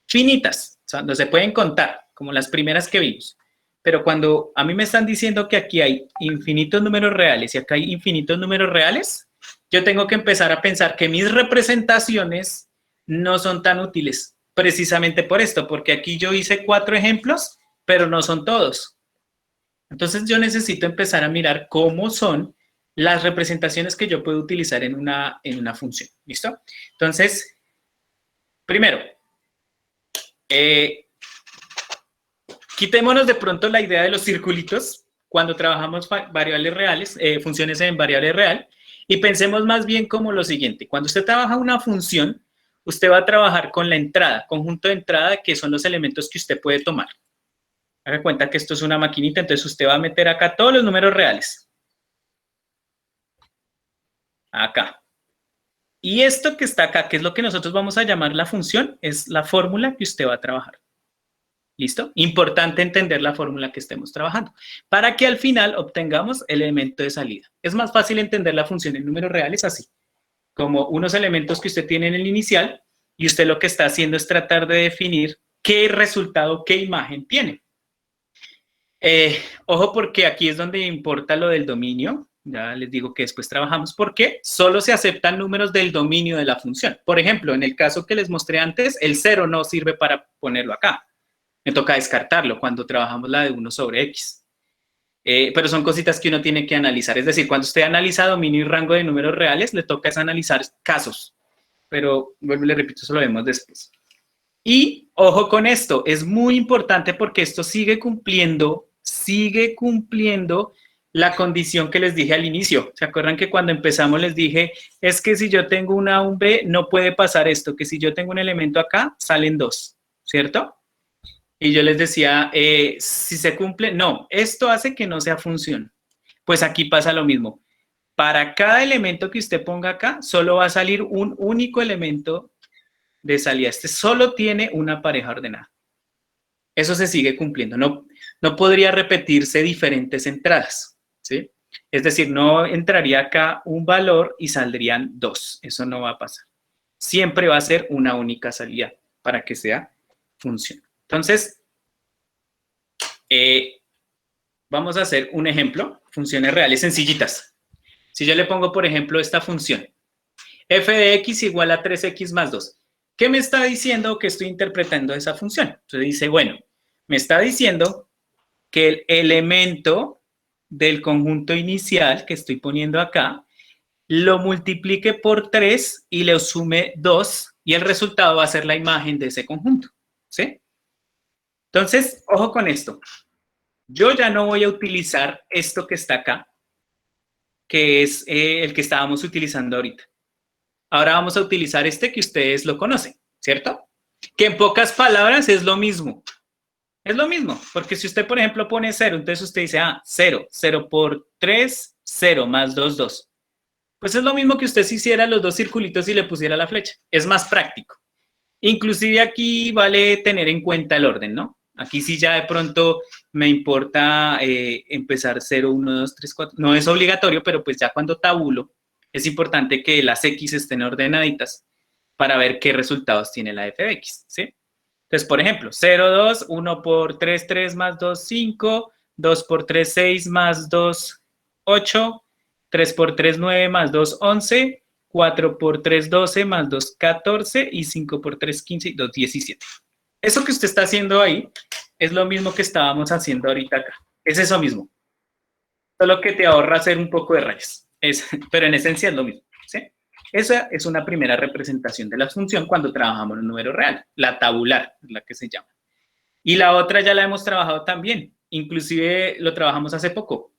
finitas, cuando se pueden contar, como las primeras que vimos. Pero cuando a mí me están diciendo que aquí hay infinitos números reales y acá hay infinitos números reales, yo tengo que empezar a pensar que mis representaciones no son tan útiles, precisamente por esto, porque aquí yo hice 4 ejemplos, pero no son todos. Entonces yo necesito empezar a mirar cómo son las representaciones que yo puedo utilizar en una función. ¿Listo? Entonces, primero, quitémonos de pronto la idea de los circulitos cuando trabajamos variables reales, funciones en variable real, y pensemos más bien como lo siguiente. Cuando usted trabaja una función, usted va a trabajar con la entrada, conjunto de entrada, que son los elementos que usted puede tomar. Haga cuenta que esto es una maquinita, entonces usted va a meter acá todos los números reales. Acá. Y esto que está acá, que es lo que nosotros vamos a llamar la función, es la fórmula que usted va a trabajar. ¿Listo? Importante entender la fórmula que estemos trabajando, para que al final obtengamos el elemento de salida. Es más fácil entender la función en números reales así, como unos elementos que usted tiene en el inicial, y usted lo que está haciendo es tratar de definir qué resultado, qué imagen tiene. Ojo, porque aquí es donde importa lo del dominio. Ya les digo que después trabajamos porque solo se aceptan números del dominio de la función. Por ejemplo, en el caso que les mostré antes, el 0 no sirve para ponerlo acá. Me toca descartarlo cuando trabajamos la de 1 sobre x. Pero son cositas que uno tiene que analizar. Es decir, cuando usted analiza dominio y rango de números reales, le toca es analizar casos. Pero, vuelvo y le repito, eso lo vemos después. Y, ojo con esto, es muy importante porque esto sigue cumpliendo la condición que les dije al inicio. ¿Se acuerdan que cuando empezamos les dije, es que si yo tengo una A, un B, no puede pasar esto, que si yo tengo un elemento acá, salen 2, ¿cierto? Y yo les decía, si se cumple, no, esto hace que no sea función. Pues aquí pasa lo mismo. Para cada elemento que usted ponga acá, solo va a salir un único elemento de salida. Este solo tiene una pareja ordenada. Eso se sigue cumpliendo. No podría repetirse diferentes entradas, ¿sí? Es decir, no entraría acá un valor y saldrían 2. Eso no va a pasar. Siempre va a ser una única salida para que sea función. Entonces, vamos a hacer un ejemplo, funciones reales sencillitas. Si yo le pongo, por ejemplo, esta función, f de x igual a 3x más 2. ¿Qué me está diciendo que estoy interpretando esa función? Entonces dice, bueno, me está diciendo que el elemento del conjunto inicial que estoy poniendo acá, lo multiplique por 3 y le sume 2 y el resultado va a ser la imagen de ese conjunto, ¿sí? Entonces, ojo con esto. Yo ya no voy a utilizar esto que está acá, que es el que estábamos utilizando ahorita. Ahora vamos a utilizar este que ustedes lo conocen, ¿cierto? Que en pocas palabras es lo mismo. Es lo mismo, porque si usted, por ejemplo, pone 0, entonces usted dice, 0, 0 por 3, 0 más 2, 2. Pues es lo mismo que usted si hiciera los dos circulitos y le pusiera la flecha. Es más práctico. Inclusive aquí vale tener en cuenta el orden, ¿no? Aquí sí ya de pronto me importa empezar 0, 1, 2, 3, 4. No es obligatorio, pero pues ya cuando tabulo, es importante que las X estén ordenaditas para ver qué resultados tiene la f de X, ¿sí? Entonces, por ejemplo, 0, 2, 1 por 3, 3 más 2, 5, 2 por 3, 6 más 2, 8, 3 por 3, 9 más 2, 11, 4 por 3, 12 más 2, 14 y 5 por 3, 15 y 2, 17. Eso que usted está haciendo ahí es lo mismo que estábamos haciendo ahorita acá. Es eso mismo. Solo que te ahorra hacer un poco de rayas. Pero en esencia es lo mismo, ¿sí? Esa es una primera representación de la función cuando trabajamos en un número real. La tabular es la que se llama. Y la otra ya la hemos trabajado también. Inclusive lo trabajamos hace poco.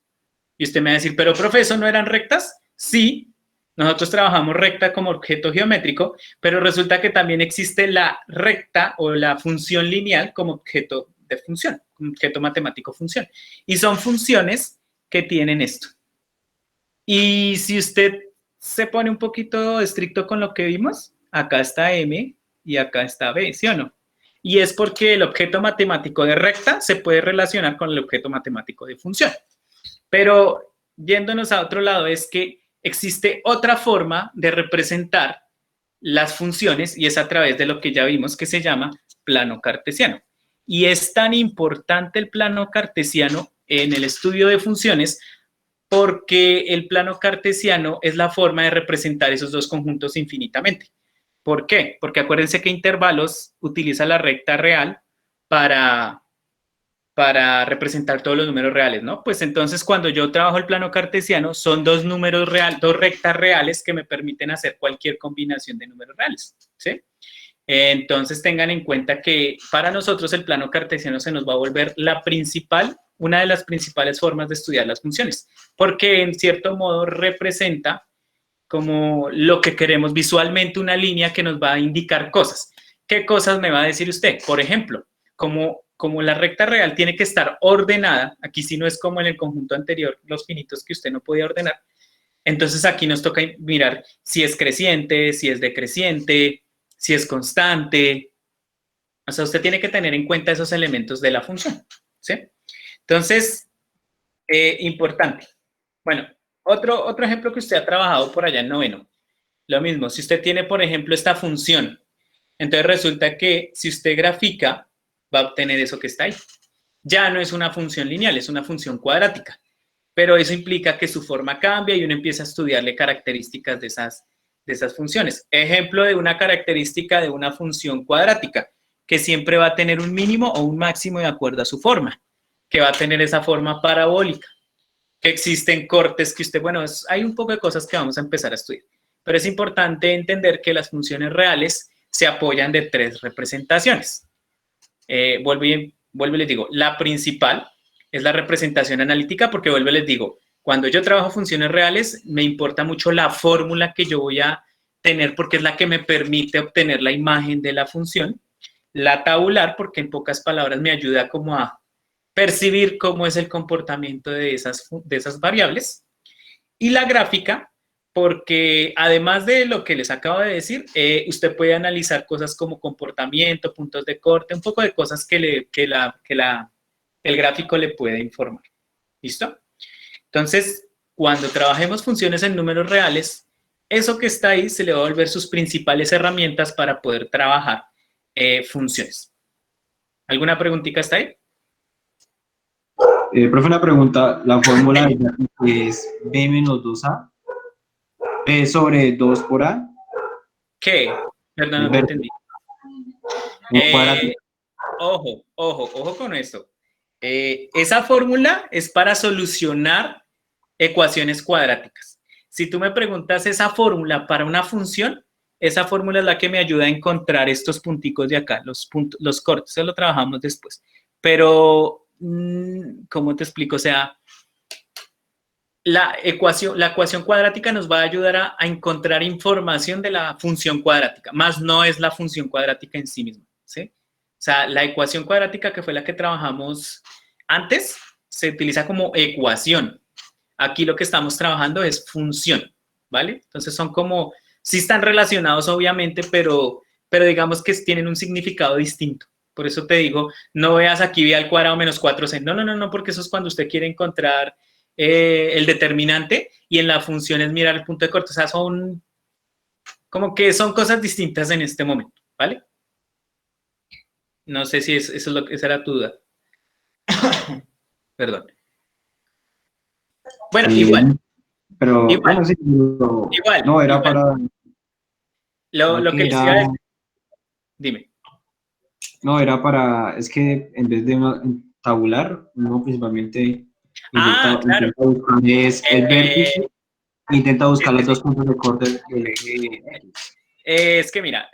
Y usted me va a decir, pero profesor, ¿no eran rectas? Sí, nosotros trabajamos recta como objeto geométrico, pero resulta que también existe la recta o la función lineal como objeto de función, como objeto matemático función. Y son funciones que tienen esto. Y si usted se pone un poquito estricto con lo que vimos, acá está M y acá está B, ¿sí o no? Y es porque el objeto matemático de recta se puede relacionar con el objeto matemático de función. Pero yéndonos a otro lado es que existe otra forma de representar las funciones y es a través de lo que ya vimos que se llama plano cartesiano. Y es tan importante el plano cartesiano en el estudio de funciones porque el plano cartesiano es la forma de representar esos dos conjuntos infinitamente. ¿Por qué? Porque acuérdense que intervalos utiliza la recta real para representar todos los números reales, ¿no? Pues entonces cuando yo trabajo el plano cartesiano son dos rectas reales que me permiten hacer cualquier combinación de números reales, ¿sí? Entonces tengan en cuenta que para nosotros el plano cartesiano se nos va a volver una de las principales formas de estudiar las funciones, porque en cierto modo representa como lo que queremos visualmente, una línea que nos va a indicar cosas. ¿Qué cosas me va a decir usted? Por ejemplo, como la recta real tiene que estar ordenada, aquí sí no es como en el conjunto anterior, los finitos que usted no podía ordenar, entonces aquí nos toca mirar si es creciente, si es decreciente, si es constante. O sea, usted tiene que tener en cuenta esos elementos de la función, ¿sí? Entonces, importante. Bueno, otro ejemplo que usted ha trabajado por allá en noveno. Lo mismo, si usted tiene, por ejemplo, esta función, entonces resulta que si usted grafica, va a obtener eso que está ahí. Ya no es una función lineal, es una función cuadrática. Pero eso implica que su forma cambia y uno empieza a estudiarle características de esas funciones. Ejemplo de una característica de una función cuadrática, que siempre va a tener un mínimo o un máximo de acuerdo a su forma, que va a tener esa forma parabólica, que existen cortes que usted, bueno, hay un poco de cosas que vamos a empezar a estudiar. Pero es importante entender que las funciones reales se apoyan de tres representaciones. Vuelvo y les digo, la principal es la representación analítica, porque vuelvo y les digo, cuando yo trabajo funciones reales, me importa mucho la fórmula que yo voy a tener, porque es la que me permite obtener la imagen de la función. La tabular, porque en pocas palabras me ayuda como a percibir cómo es el comportamiento de esas variables. Y la gráfica, porque además de lo que les acabo de decir, usted puede analizar cosas como comportamiento, puntos de corte, un poco de cosas que el gráfico le puede informar. ¿Listo? Entonces, cuando trabajemos funciones en números reales, eso que está ahí se le va a volver sus principales herramientas para poder trabajar funciones. ¿Alguna preguntita está ahí? Profe, una pregunta. La fórmula es B menos 2A. B sobre 2 por A. ¿Qué? Perdón, no me entendí. Ojo con esto. Esa fórmula es para solucionar ecuaciones cuadráticas. Si tú me preguntas esa fórmula para una función, esa fórmula es la que me ayuda a encontrar estos punticos de acá, los cortes, eso lo trabajamos después. pero, ¿cómo te explico? O sea, la ecuación cuadrática nos va a ayudar a encontrar información de la función cuadrática, más no es la función cuadrática en sí misma, ¿sí? O sea, la ecuación cuadrática, que fue la que trabajamos antes, se utiliza como ecuación. Aquí lo que estamos trabajando es función, ¿vale? Entonces son como, sí están relacionados obviamente, pero digamos que tienen un significado distinto. Por eso te digo, no veas aquí b al cuadrado menos 4c. No, porque eso es cuando usted quiere encontrar el determinante, y en la función es mirar el punto de corte. O sea, son como que son cosas distintas en este momento, ¿vale? No sé si esa era tu duda. Perdón. Bueno, igual. Pero, Igual. bueno, sí, Igual. no, era igual. para... Lo que era- decía es... Dime. No, era para, es que en vez de tabular, uno principalmente Ah, claro. intenta buscar el vértice, intenta buscar los sí. dos puntos de corte del eje X. Es que mira,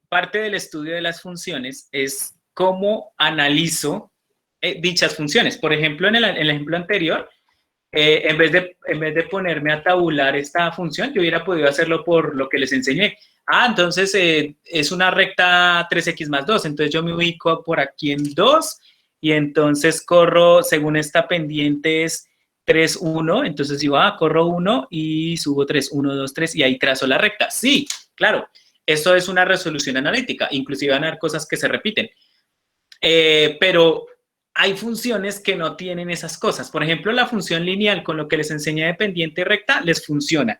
parte del estudio de las funciones es cómo analizo dichas funciones. Por ejemplo, en el ejemplo anterior, en vez de ponerme a tabular esta función, yo hubiera podido hacerlo por lo que les enseñé. Entonces es una recta 3x más 2, entonces yo me ubico por aquí en 2, y entonces corro, según esta pendiente es 3, 1, entonces digo, corro 1 y subo 3, 1, 2, 3, y ahí trazo la recta. Sí, claro, eso es una resolución analítica, inclusive van a haber cosas que se repiten, pero hay funciones que no tienen esas cosas. Por ejemplo, la función lineal, con lo que les enseñé de pendiente y recta, les funciona.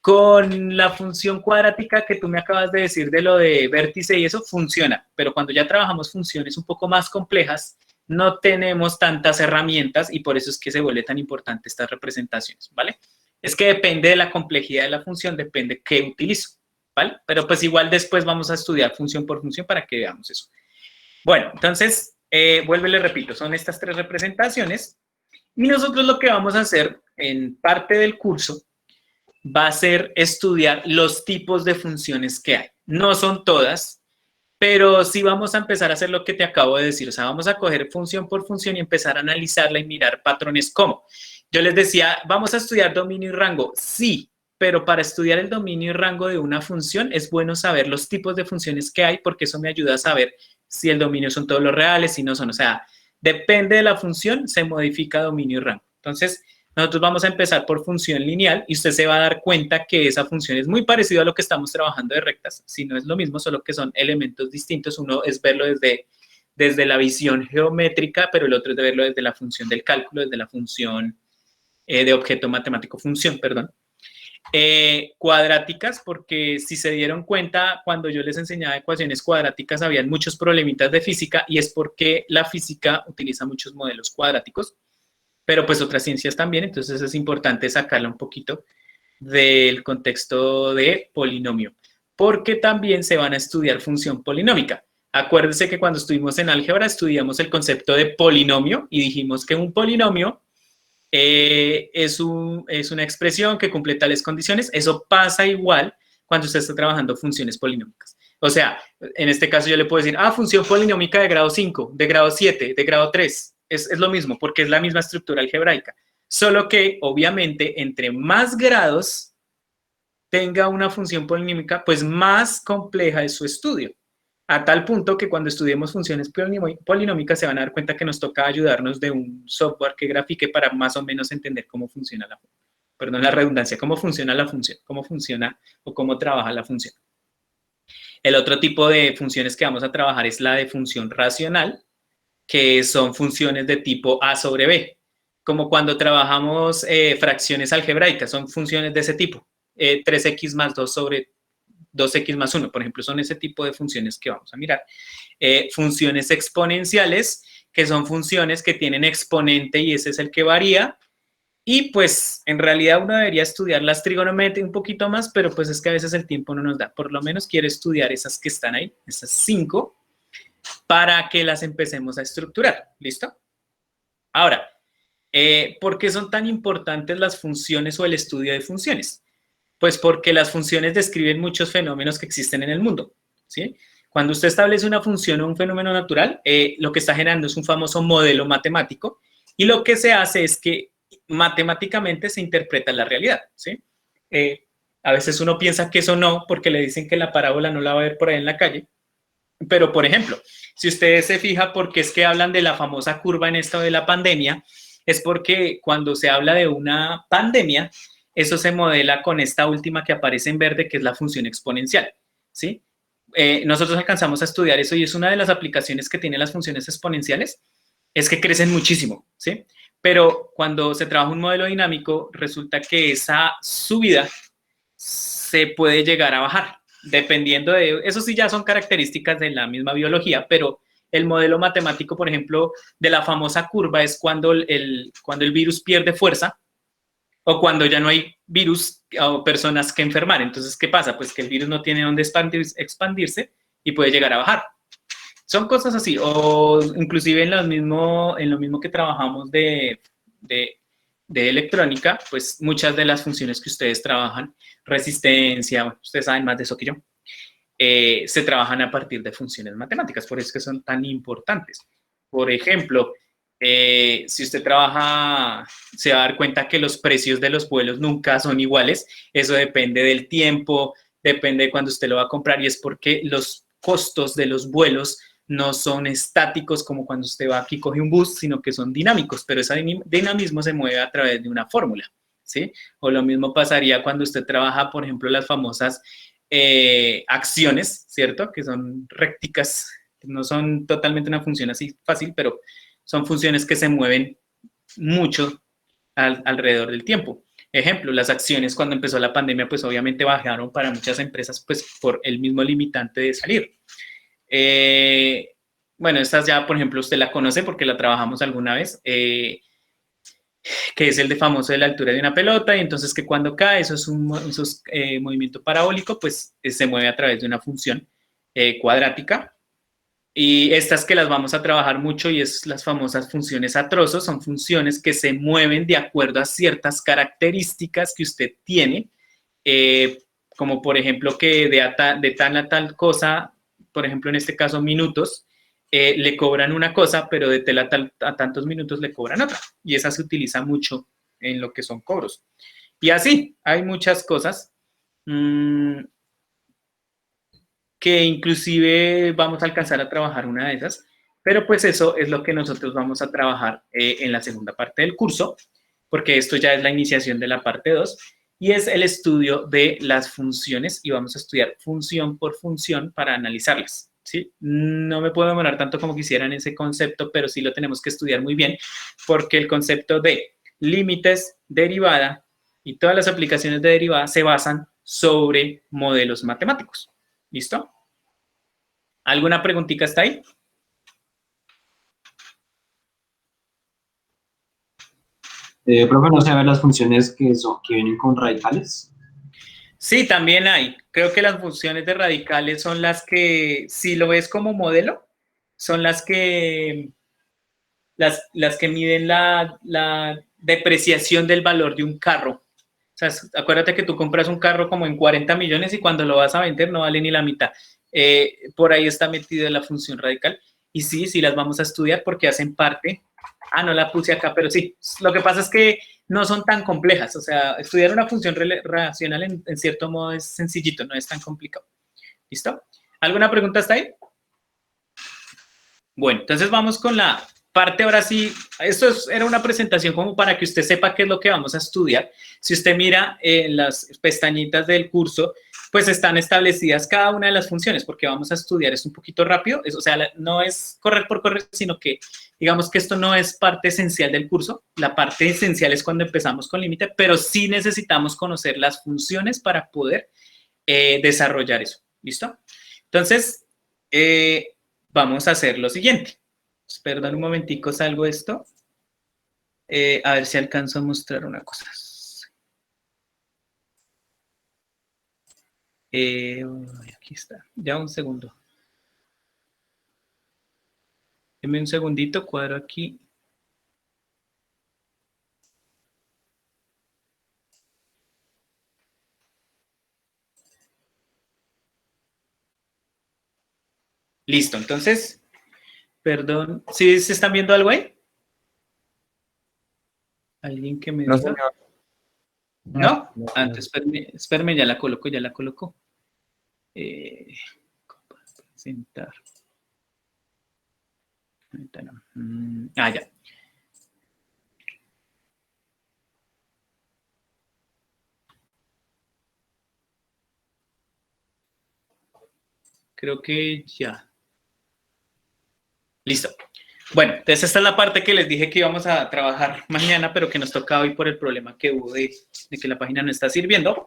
Con la función cuadrática que tú me acabas de decir de lo de vértice y eso, funciona. Pero cuando ya trabajamos funciones un poco más complejas, no tenemos tantas herramientas, y por eso es que se vuelve tan importante estas representaciones, ¿vale? Es que depende de la complejidad de la función, depende qué utilizo, ¿vale? Pero pues igual después vamos a estudiar función por función para que veamos eso. Bueno, entonces, vuelvo y le repito, son estas 3 representaciones, y nosotros lo que vamos a hacer en parte del curso va a ser estudiar los tipos de funciones que hay. No son todas, pero sí vamos a empezar a hacer lo que te acabo de decir. O sea, vamos a coger función por función y empezar a analizarla y mirar patrones como. Yo les decía, ¿vamos a estudiar dominio y rango? Sí, pero para estudiar el dominio y rango de una función es bueno saber los tipos de funciones que hay, porque eso me ayuda a saber si el dominio son todos los reales, si no son. O sea, depende de la función, se modifica dominio y rango. Entonces, nosotros vamos a empezar por función lineal, y usted se va a dar cuenta que esa función es muy parecida a lo que estamos trabajando de rectas. Si no es lo mismo, solo que son elementos distintos. Uno es verlo desde la visión geométrica, pero el otro es de verlo desde la función del cálculo, desde la función de objeto matemático, función, perdón. Cuadráticas, porque si se dieron cuenta, cuando yo les enseñaba ecuaciones cuadráticas, habían muchos problemitas de física, y es porque la física utiliza muchos modelos cuadráticos, pero pues otras ciencias también, entonces es importante sacarla un poquito del contexto de polinomio, porque también se van a estudiar función polinómica. Acuérdense que cuando estuvimos en álgebra estudiamos el concepto de polinomio, y dijimos que un polinomio es una expresión que cumple tales condiciones. Eso pasa igual cuando usted está trabajando funciones polinómicas. O sea, en este caso yo le puedo decir, función polinómica de grado 5, de grado 7, de grado 3. Es lo mismo, porque es la misma estructura algebraica. Solo que, obviamente, entre más grados tenga una función polinómica, pues más compleja es su estudio. A tal punto que cuando estudiemos funciones polinómicas se van a dar cuenta que nos toca ayudarnos de un software que grafique para más o menos entender cómo funciona la redundancia, cómo funciona la función, cómo funciona o cómo trabaja la función. El otro tipo de funciones que vamos a trabajar es la de función racional, que son funciones de tipo A sobre B, como cuando trabajamos fracciones algebraicas, son funciones de ese tipo, 3x más 2 sobre 2x más 1, por ejemplo, son ese tipo de funciones que vamos a mirar. Funciones exponenciales, que son funciones que tienen exponente y ese es el que varía, y pues en realidad uno debería estudiar las trigonométricas un poquito más, pero pues es que a veces el tiempo no nos da. Por lo menos quiero estudiar esas que están ahí, esas 5, para que las empecemos a estructurar. ¿Listo? Ahora, ¿por qué son tan importantes las funciones o el estudio de funciones? Pues porque las funciones describen muchos fenómenos que existen en el mundo, ¿sí? Cuando usted establece una función o un fenómeno natural, lo que está generando es un famoso modelo matemático y lo que se hace es que matemáticamente se interpreta la realidad, ¿sí? A veces uno piensa que eso no, porque le dicen que la parábola no la va a ver por ahí en la calle, pero por ejemplo, si ustedes se fijan por qué es que hablan de la famosa curva en esto de la pandemia, es porque cuando se habla de una pandemia, eso se modela con esta última que aparece en verde, que es la función exponencial, ¿sí? Nosotros alcanzamos a estudiar eso y es una de las aplicaciones que tienen las funciones exponenciales, es que crecen muchísimo, ¿sí? Pero cuando se trabaja un modelo dinámico, resulta que esa subida se puede llegar a bajar, dependiendo de, eso sí ya son características de la misma biología, pero el modelo matemático, por ejemplo, de la famosa curva es cuando cuando el virus pierde fuerza o cuando ya no hay virus o personas que enfermar. Entonces, ¿qué pasa? Pues que el virus no tiene dónde expandirse y puede llegar a bajar. Son cosas así, o inclusive en lo mismo que trabajamos de electrónica, pues muchas de las funciones que ustedes trabajan, resistencia, bueno, ustedes saben más de eso que yo, se trabajan a partir de funciones matemáticas, por eso es que son tan importantes. Por ejemplo, si usted trabaja, se va a dar cuenta que los precios de los vuelos nunca son iguales, eso depende del tiempo, depende de cuándo usted lo va a comprar y es porque los costos de los vuelos no son estáticos como cuando usted va aquí y coge un bus, sino que son dinámicos, pero ese dinamismo se mueve a través de una fórmula, ¿sí? O lo mismo pasaría cuando usted trabaja, por ejemplo, las famosas acciones, ¿cierto? Que son récticas, no son totalmente una función así fácil, pero son funciones que se mueven mucho alrededor del tiempo. Ejemplo, las acciones cuando empezó la pandemia, pues obviamente bajaron para muchas empresas, pues por el mismo limitante de salir. Bueno, estas ya, por ejemplo, usted la conoce porque la trabajamos alguna vez, que es el de famoso de la altura de una pelota, y entonces que cuando cae, eso es un movimiento parabólico, pues se mueve a través de una función cuadrática. Y estas que las vamos a trabajar mucho y es las famosas funciones a trozos, son funciones que se mueven de acuerdo a ciertas características que usted tiene, como por ejemplo que de tal a tal cosa, por ejemplo en este caso minutos, le cobran una cosa, pero de tal a tantos minutos le cobran otra. Y esa se utiliza mucho en lo que son cobros. Y así, hay muchas cosas que inclusive vamos a alcanzar a trabajar una de esas, pero pues eso es lo que nosotros vamos a trabajar en la segunda parte del curso, porque esto ya es la iniciación de la parte 2 y es el estudio de las funciones y vamos a estudiar función por función para analizarlas, ¿sí? No me puedo demorar tanto como quisiera en ese concepto, pero sí lo tenemos que estudiar muy bien, porque el concepto de límites, derivada y todas las aplicaciones de derivada se basan sobre modelos matemáticos. ¿Listo? ¿Alguna preguntita hasta ahí? Profe, ¿no sabe las funciones que vienen con radicales? Sí, también hay. Creo que las funciones de radicales son las que, si lo ves como modelo, son las que miden la depreciación del valor de un carro. O sea, acuérdate que tú compras un carro como en 40 millones y cuando lo vas a vender no vale ni la mitad. Por ahí está metida la función radical. Y sí, sí las vamos a estudiar porque hacen parte. Ah, no la puse acá, pero sí. Lo que pasa es que no son tan complejas. O sea, estudiar una función racional en cierto modo es sencillito, no es tan complicado. ¿Listo? ¿Alguna pregunta hasta ahí? Bueno, entonces vamos con la parte ahora sí. Era una presentación como para que usted sepa qué es lo que vamos a estudiar. Si usted mira en las pestañitas del curso, pues están establecidas cada una de las funciones, porque vamos a estudiar, es un poquito rápido, o sea, no es correr por correr, sino que digamos que esto no es parte esencial del curso. La parte esencial es cuando empezamos con límite, pero sí necesitamos conocer las funciones para poder desarrollar eso. ¿Listo? Entonces, vamos a hacer lo siguiente. Perdón un momentico, salgo esto. A ver si alcanzo a mostrar una cosa. Aquí está. Ya un segundo. Deme un segundito, cuadro aquí. Listo, entonces, perdón, ¿sí se están viendo algo ahí? ¿Alguien que me diga? No, señor. ¿No? Antes, espérame, ya la coloco, ya la coloco. Presentar. Ahorita no. Ya. Creo que ya. Listo. Bueno, entonces esta es la parte que les dije que íbamos a trabajar mañana, pero que nos toca hoy por el problema que hubo de que la página no está sirviendo.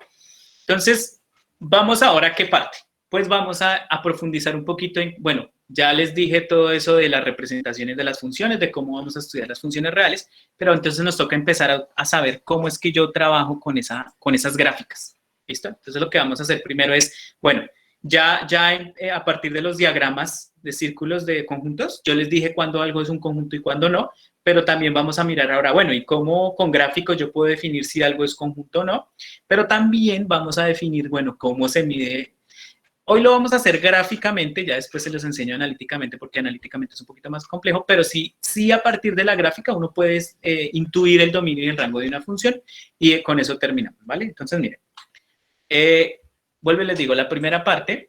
Entonces, vamos ahora a qué parte. Pues vamos a profundizar un poquito en, bueno, ya les dije todo eso de las representaciones de las funciones, de cómo vamos a estudiar las funciones reales, pero entonces nos toca empezar a saber cómo es que yo trabajo con esas gráficas. ¿Listo? Entonces lo que vamos a hacer primero es, bueno, ya a partir de los diagramas de círculos de conjuntos, yo les dije cuándo algo es un conjunto y cuándo no, pero también vamos a mirar ahora, bueno, y cómo con gráficos yo puedo definir si algo es conjunto o no, pero también vamos a definir, bueno, cómo se mide. Hoy lo vamos a hacer gráficamente, ya después se los enseño analíticamente, porque analíticamente es un poquito más complejo, pero sí a partir de la gráfica uno puede intuir el dominio y el rango de una función, y con eso terminamos, ¿vale? Entonces, miren, vuelvo y les digo, la primera parte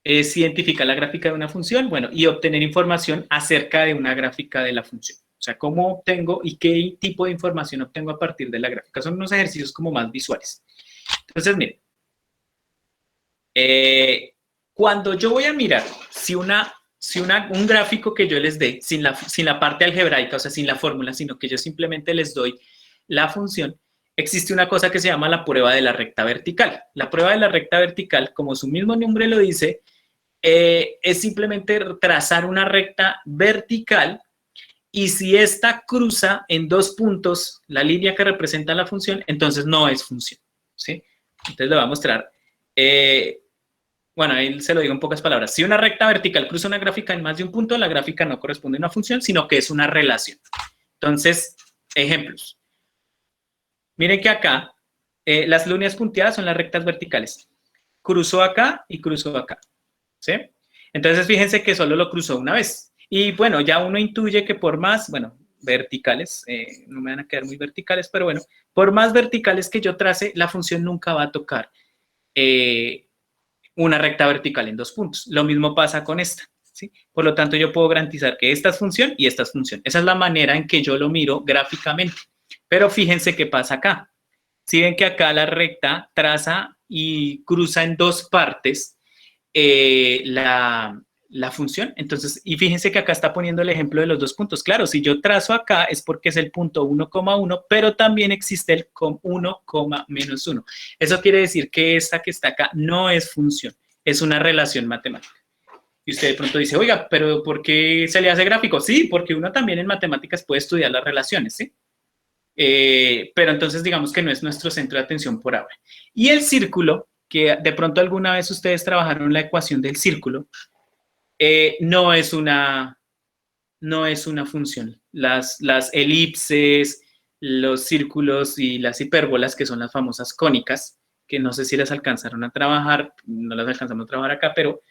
es identificar la gráfica de una función, bueno, y obtener información acerca de una gráfica de la función. O sea, cómo obtengo y qué tipo de información obtengo a partir de la gráfica. Son unos ejercicios como más visuales. Entonces, miren, cuando yo voy a mirar si un gráfico que yo les dé, sin la parte algebraica, o sea, sin la fórmula, sino que yo simplemente les doy la función, existe una cosa que se llama la prueba de la recta vertical. La prueba de la recta vertical, como su mismo nombre lo dice, es simplemente trazar una recta vertical y si esta cruza en 2 puntos la línea que representa la función, entonces no es función, ¿sí? Entonces le voy a mostrar. Bueno, ahí se lo digo en pocas palabras. Si una recta vertical cruza una gráfica en más de un punto, la gráfica no corresponde a una función, sino que es una relación. Entonces, ejemplos. Miren que acá, las líneas punteadas son las rectas verticales. Cruzó acá y cruzó acá, ¿sí? Entonces, fíjense que solo lo cruzó una vez. Y bueno, ya uno intuye que por más, bueno, verticales, no me van a quedar muy verticales, pero bueno, por más verticales que yo trace, la función nunca va a tocar una recta vertical en 2 puntos. Lo mismo pasa con esta, ¿sí? Por lo tanto, yo puedo garantizar que esta es función y esta es función. Esa es la manera en que yo lo miro gráficamente. Pero fíjense qué pasa acá. Si ven que acá la recta traza y cruza en 2 partes la función, entonces, y fíjense que acá está poniendo el ejemplo de los 2 puntos. Claro, si yo trazo acá es porque es el punto 1,1, pero también existe el 1, menos 1. Eso quiere decir que esta que está acá no es función, es una relación matemática. Y usted de pronto dice, oiga, pero ¿por qué se le hace gráfico? Sí, porque uno también en matemáticas puede estudiar las relaciones, ¿sí? Pero entonces digamos que no es nuestro centro de atención por ahora. Y el círculo, que de pronto alguna vez ustedes trabajaron la ecuación del círculo, no es una función. Las elipses, los círculos y las hipérbolas, que son las famosas cónicas, que no sé si las alcanzaron a trabajar, no las alcanzamos a trabajar acá, pero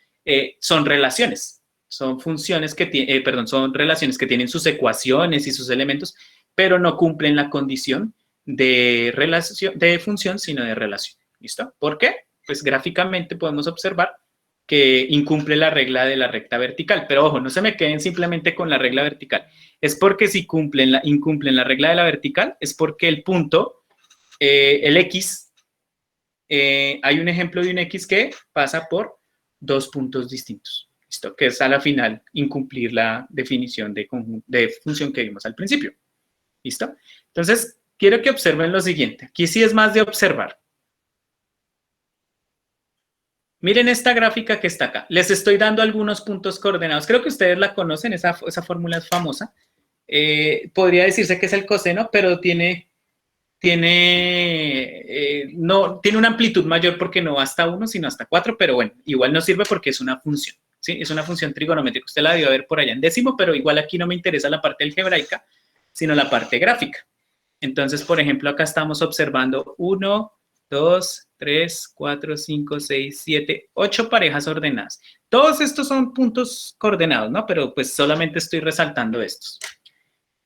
son relaciones, son funciones que son relaciones que tienen sus ecuaciones y sus elementos, pero no cumplen la condición de función, sino de relación. ¿Listo? ¿Por qué? Pues gráficamente podemos observar que incumple la regla de la recta vertical. Pero ojo, no se me queden simplemente con la regla vertical. Es porque si incumplen la regla de la vertical, es porque el punto, el X, hay un ejemplo de un X que pasa por 2 puntos distintos. ¿Listo? Que es a la final incumplir la definición de función que vimos al principio. ¿Listo? Entonces, quiero que observen lo siguiente. Aquí sí es más de observar. Miren esta gráfica que está acá. Les estoy dando algunos puntos coordenados. Creo que ustedes la conocen, esa fórmula es famosa. Podría decirse que es el coseno, pero tiene una amplitud mayor porque no va hasta 1, sino hasta 4, pero bueno, igual no sirve porque es una función, ¿sí? Es una función trigonométrica. Usted la debió ver por allá en décimo, pero igual aquí no me interesa la parte algebraica, sino la parte gráfica. Entonces, por ejemplo, acá estamos observando 1, 2, 3, 4, 5, 6, 7, 8 parejas ordenadas. Todos estos son puntos coordenados, ¿no? Pero pues solamente estoy resaltando estos.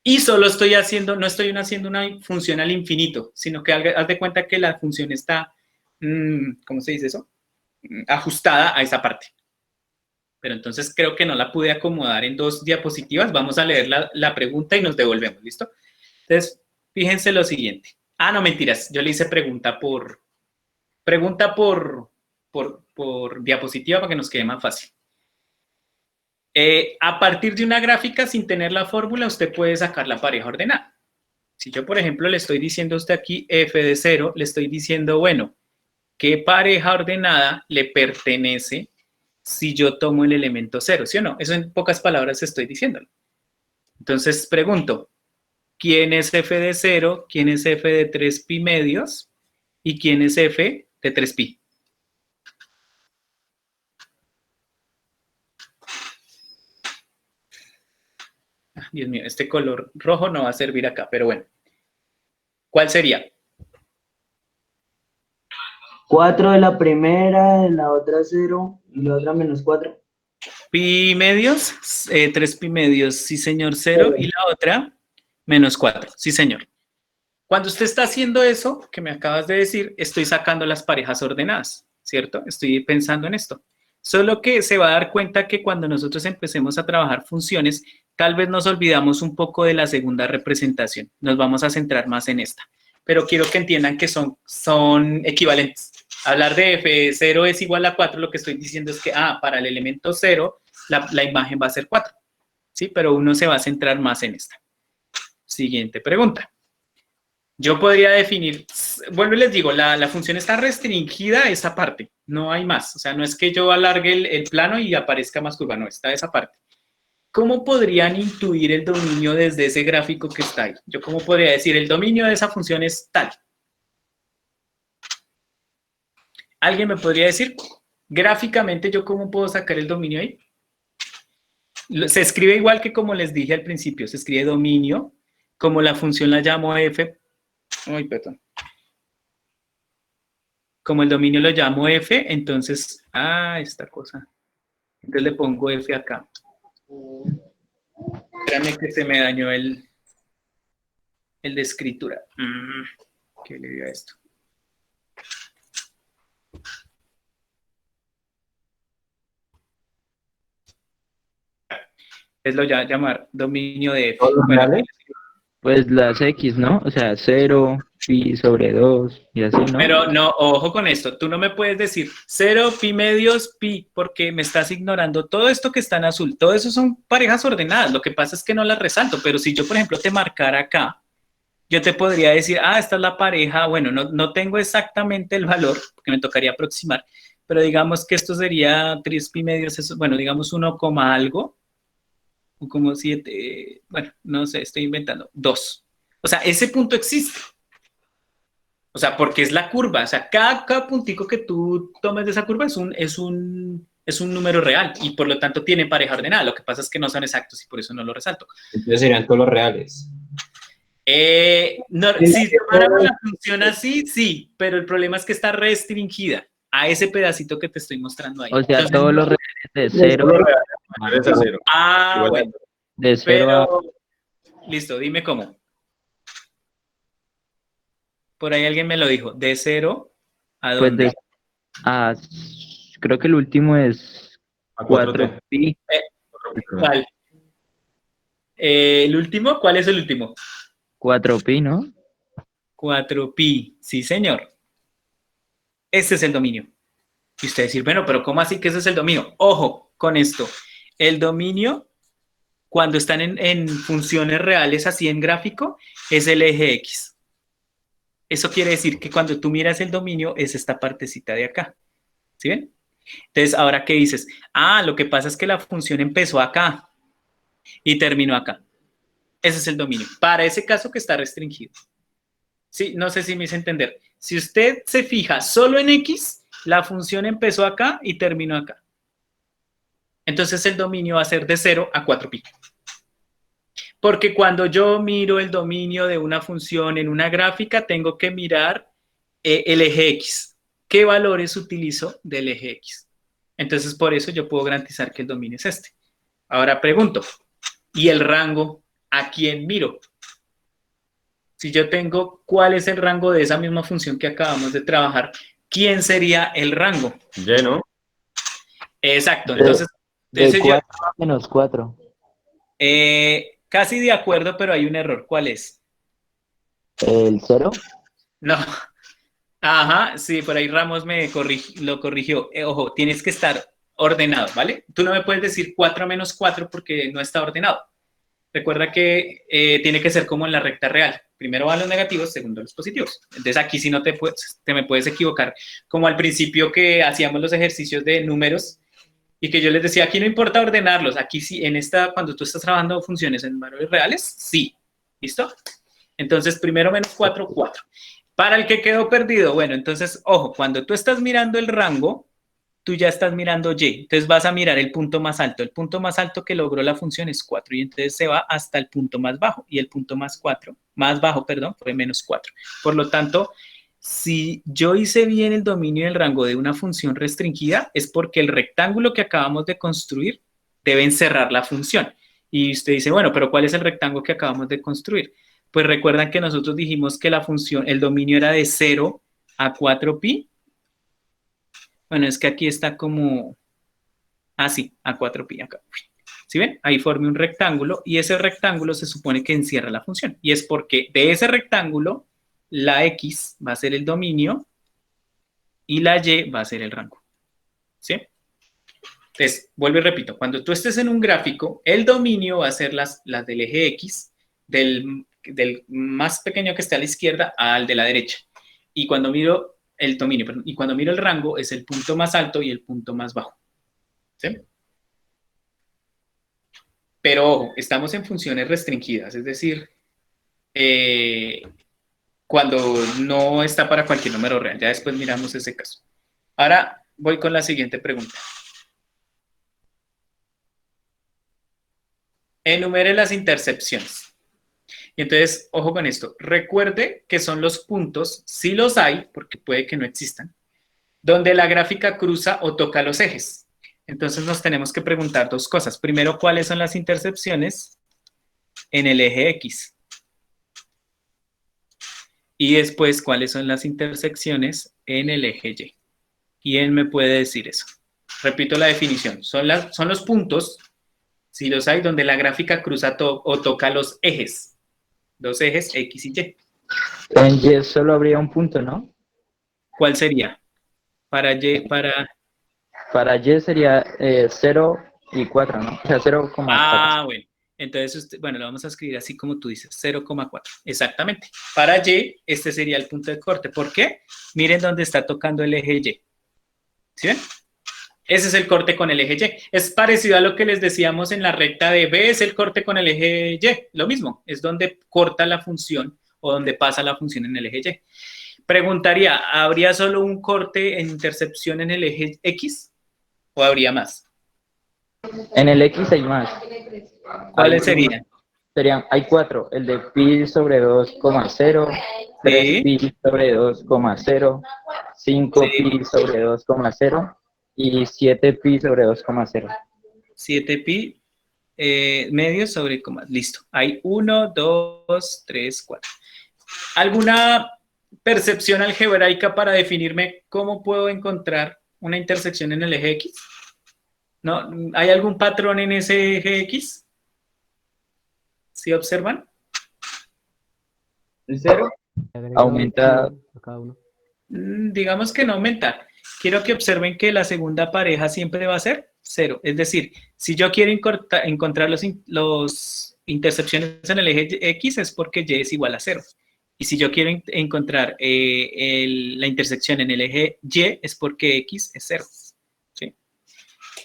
Y solo estoy haciendo, no estoy haciendo una función al infinito, sino que haz de cuenta que la función está, ¿cómo se dice eso? Ajustada a esa parte. Pero entonces creo que no la pude acomodar en 2 diapositivas. Vamos a leer la pregunta y nos devolvemos, ¿listo? Entonces, fíjense lo siguiente. Ah, no, mentiras. Yo le hice pregunta por diapositiva para que nos quede más fácil. A partir de una gráfica, sin tener la fórmula, usted puede sacar la pareja ordenada. Si yo, por ejemplo, le estoy diciendo a usted aquí f de 0, le estoy diciendo, bueno, ¿qué pareja ordenada le pertenece si yo tomo el elemento 0? ¿Sí o no? Eso en pocas palabras estoy diciéndolo. Entonces, pregunto, ¿quién es f de 0? ¿Quién es f de 3 pi medios? ¿Y quién es f de 3 pi? Dios mío, este color rojo no va a servir acá, pero bueno. ¿Cuál sería? 4 de la primera, de la otra 0 y la otra menos 4. Pi medios, 3 pi medios, sí señor, 0, y la otra, menos 4, sí señor. Cuando usted está haciendo eso, que me acabas de decir, estoy sacando las parejas ordenadas, ¿cierto? Estoy pensando en esto. Solo que se va a dar cuenta que cuando nosotros empecemos a trabajar funciones, tal vez nos olvidamos un poco de la segunda representación. Nos vamos a centrar más en esta. Pero quiero que entiendan que son equivalentes. Hablar de f0 es igual a 4, lo que estoy diciendo es que, para el elemento 0, la imagen va a ser 4. ¿Sí? Pero uno se va a centrar más en esta. Siguiente pregunta. Yo podría definir, vuelvo y les digo, la función está restringida a esa parte, no hay más. O sea, no es que yo alargue el plano y aparezca más curva, no, está esa parte. ¿Cómo podrían intuir el dominio desde ese gráfico que está ahí? Yo, ¿cómo podría decir, el dominio de esa función es tal? ¿Alguien me podría decir, gráficamente, yo cómo puedo sacar el dominio ahí? Se escribe igual que como les dije al principio, se escribe dominio, como la función la llamo f. Ay, perdón. Como el dominio lo llamo f, entonces, esta cosa. Entonces le pongo f acá. Espérame que se me dañó el de escritura. ¿Qué le dio a esto? Es lo ya llamar dominio de f. Bueno, pues las X, ¿no? O sea, 0, pi sobre 2 y así, ¿no? Pero no, ojo con esto. Tú no me puedes decir 0, pi medios, pi, porque me estás ignorando todo esto que está en azul. Todo eso son parejas ordenadas. Lo que pasa es que no las resalto. Pero si yo, por ejemplo, te marcara acá, yo te podría decir, esta es la pareja. Bueno, no tengo exactamente el valor, porque me tocaría aproximar. Pero digamos que esto sería 3 pi medios, eso, bueno, digamos 1, algo. O como 7, bueno, no sé, estoy inventando, 2. O sea, ese punto existe. O sea, porque es la curva. O sea, cada puntico que tú tomes de esa curva es un número real y por lo tanto tiene pareja ordenada. Lo que pasa es que no son exactos y por eso no lo resalto. Entonces serían todos los reales. No, si tomáramos la función así, sí, pero el problema es que está restringida a ese pedacito que te estoy mostrando ahí. O sea, entonces, todos los reales de 0. Bueno. De 0 a... Listo, dime cómo. Por ahí alguien me lo dijo. ¿De 0 a dónde? Pues creo que el último es 4 pi. ¿Cuál? ¿El último? ¿Cuál es el último? 4 pi, ¿no? 4 pi. Sí, señor. Ese es el dominio. Y usted decir, bueno, pero ¿cómo así que ese es el dominio? Ojo con esto. El dominio, cuando están en funciones reales así en gráfico, es el eje X. Eso quiere decir que cuando tú miras el dominio es esta partecita de acá. ¿Sí ven? Entonces, ¿ahora qué dices? Lo que pasa es que la función empezó acá y terminó acá. Ese es el dominio. Para ese caso que está restringido. Sí, no sé si me hice entender. Si usted se fija solo en X, la función empezó acá y terminó acá. Entonces el dominio va a ser de 0 a 4 pi. Porque cuando yo miro el dominio de una función en una gráfica, tengo que mirar el eje X. qué valores utilizo del eje X. Entonces, por eso yo puedo garantizar que el dominio es este. Ahora pregunto, ¿y el rango a quién miro? Si yo tengo cuál es el rango de esa misma función que acabamos de trabajar, ¿quién sería el rango? Y, ¿no? Exacto, entonces De yo, 4 a menos 4. casi de acuerdo, pero hay un error. ¿Cuál es? ¿El 0? No. Ajá, sí, por ahí Ramos lo corrigió. Ojo, tienes que estar ordenado, ¿vale? Tú no me puedes decir 4 menos 4 porque no está ordenado. Recuerda que tiene que ser como en la recta real. Primero van los negativos, segundo los positivos. Entonces aquí sí no te me puedes equivocar. Como al principio que hacíamos los ejercicios de números y que yo les decía, aquí no importa ordenarlos. Aquí sí, cuando tú estás trabajando funciones en valores reales, sí. ¿Listo? Entonces, primero menos 4, 4. Para el que quedó perdido, bueno, entonces, ojo, cuando tú estás mirando el rango, tú ya estás mirando Y, entonces vas a mirar el punto más alto. El punto más alto que logró la función es 4 y entonces se va hasta el punto más bajo y el punto más bajo, fue menos 4. Por lo tanto, si yo hice bien el dominio del rango de una función restringida, es porque el rectángulo que acabamos de construir debe encerrar la función. Y usted dice, bueno, pero ¿cuál es el rectángulo que acabamos de construir? Pues recuerdan que nosotros dijimos que la función, el dominio era de 0 a 4pi. Bueno, es que aquí está como así, a 4pi acá. ¿Sí ven? Ahí formé un rectángulo y ese rectángulo se supone que encierra la función. Y es porque de ese rectángulo, la X va a ser el dominio y la Y va a ser el rango. ¿Sí? Entonces, vuelvo y repito, cuando tú estés en un gráfico, el dominio va a ser las del eje X, del más pequeño que esté a la izquierda al de la derecha. Y cuando miro el dominio, perdón, y cuando miro el rango es el punto más alto y el punto más bajo. ¿Sí? Pero ojo, estamos en funciones restringidas, es decir, cuando no está para cualquier número real. Ya después miramos ese caso. Ahora voy con la siguiente pregunta. Enumere las intercepciones. Y entonces, ojo con esto. Recuerde que son los puntos, si los hay, porque puede que no existan, donde la gráfica cruza o toca los ejes. Entonces nos tenemos que preguntar dos cosas. Primero, ¿cuáles son las intercepciones en el eje X? Y después, ¿cuáles son las intersecciones en el eje Y? ¿Quién me puede decir eso? Repito la definición. Son los puntos, si los hay, donde la gráfica cruza o toca los ejes. Los ejes X y Y. En Y solo habría un punto, ¿no? ¿Cuál sería? Para Y, Para Y sería 0 y 4, ¿no? O sea, 0,4. Ah, bueno. Entonces, lo vamos a escribir así como tú dices, 0,4. Exactamente. Para Y, este sería el punto de corte. ¿Por qué? Miren dónde está tocando el eje Y. ¿Sí ven? Ese es el corte con el eje Y. Es parecido a lo que les decíamos en la recta de B, es el corte con el eje Y. Lo mismo, es donde corta la función o donde pasa la función en el eje Y. Preguntaría, ¿habría solo un corte en intercepción en el eje X o habría más? En el X hay más. ¿Cuáles serían? Hay 4. El de pi sobre 2,0, 3 pi sobre 2,0, 5 pi sobre 2,0 y 7 pi sobre 2,0. 7 pi medio sobre coma. Listo. Hay 1, 2, 3, 4. ¿Alguna percepción algebraica para definirme cómo puedo encontrar una intersección en el eje X? ¿No? ¿Hay algún patrón en ese eje X? ¿Sí observan? ¿El 0? Aumenta. Digamos que no aumenta. Quiero que observen que la segunda pareja siempre va a ser 0. Es decir, si yo quiero encontrar los intercepciones en el eje X es porque Y es igual a 0. Y si yo quiero encontrar la intersección en el eje Y es porque X es 0. ¿Sí?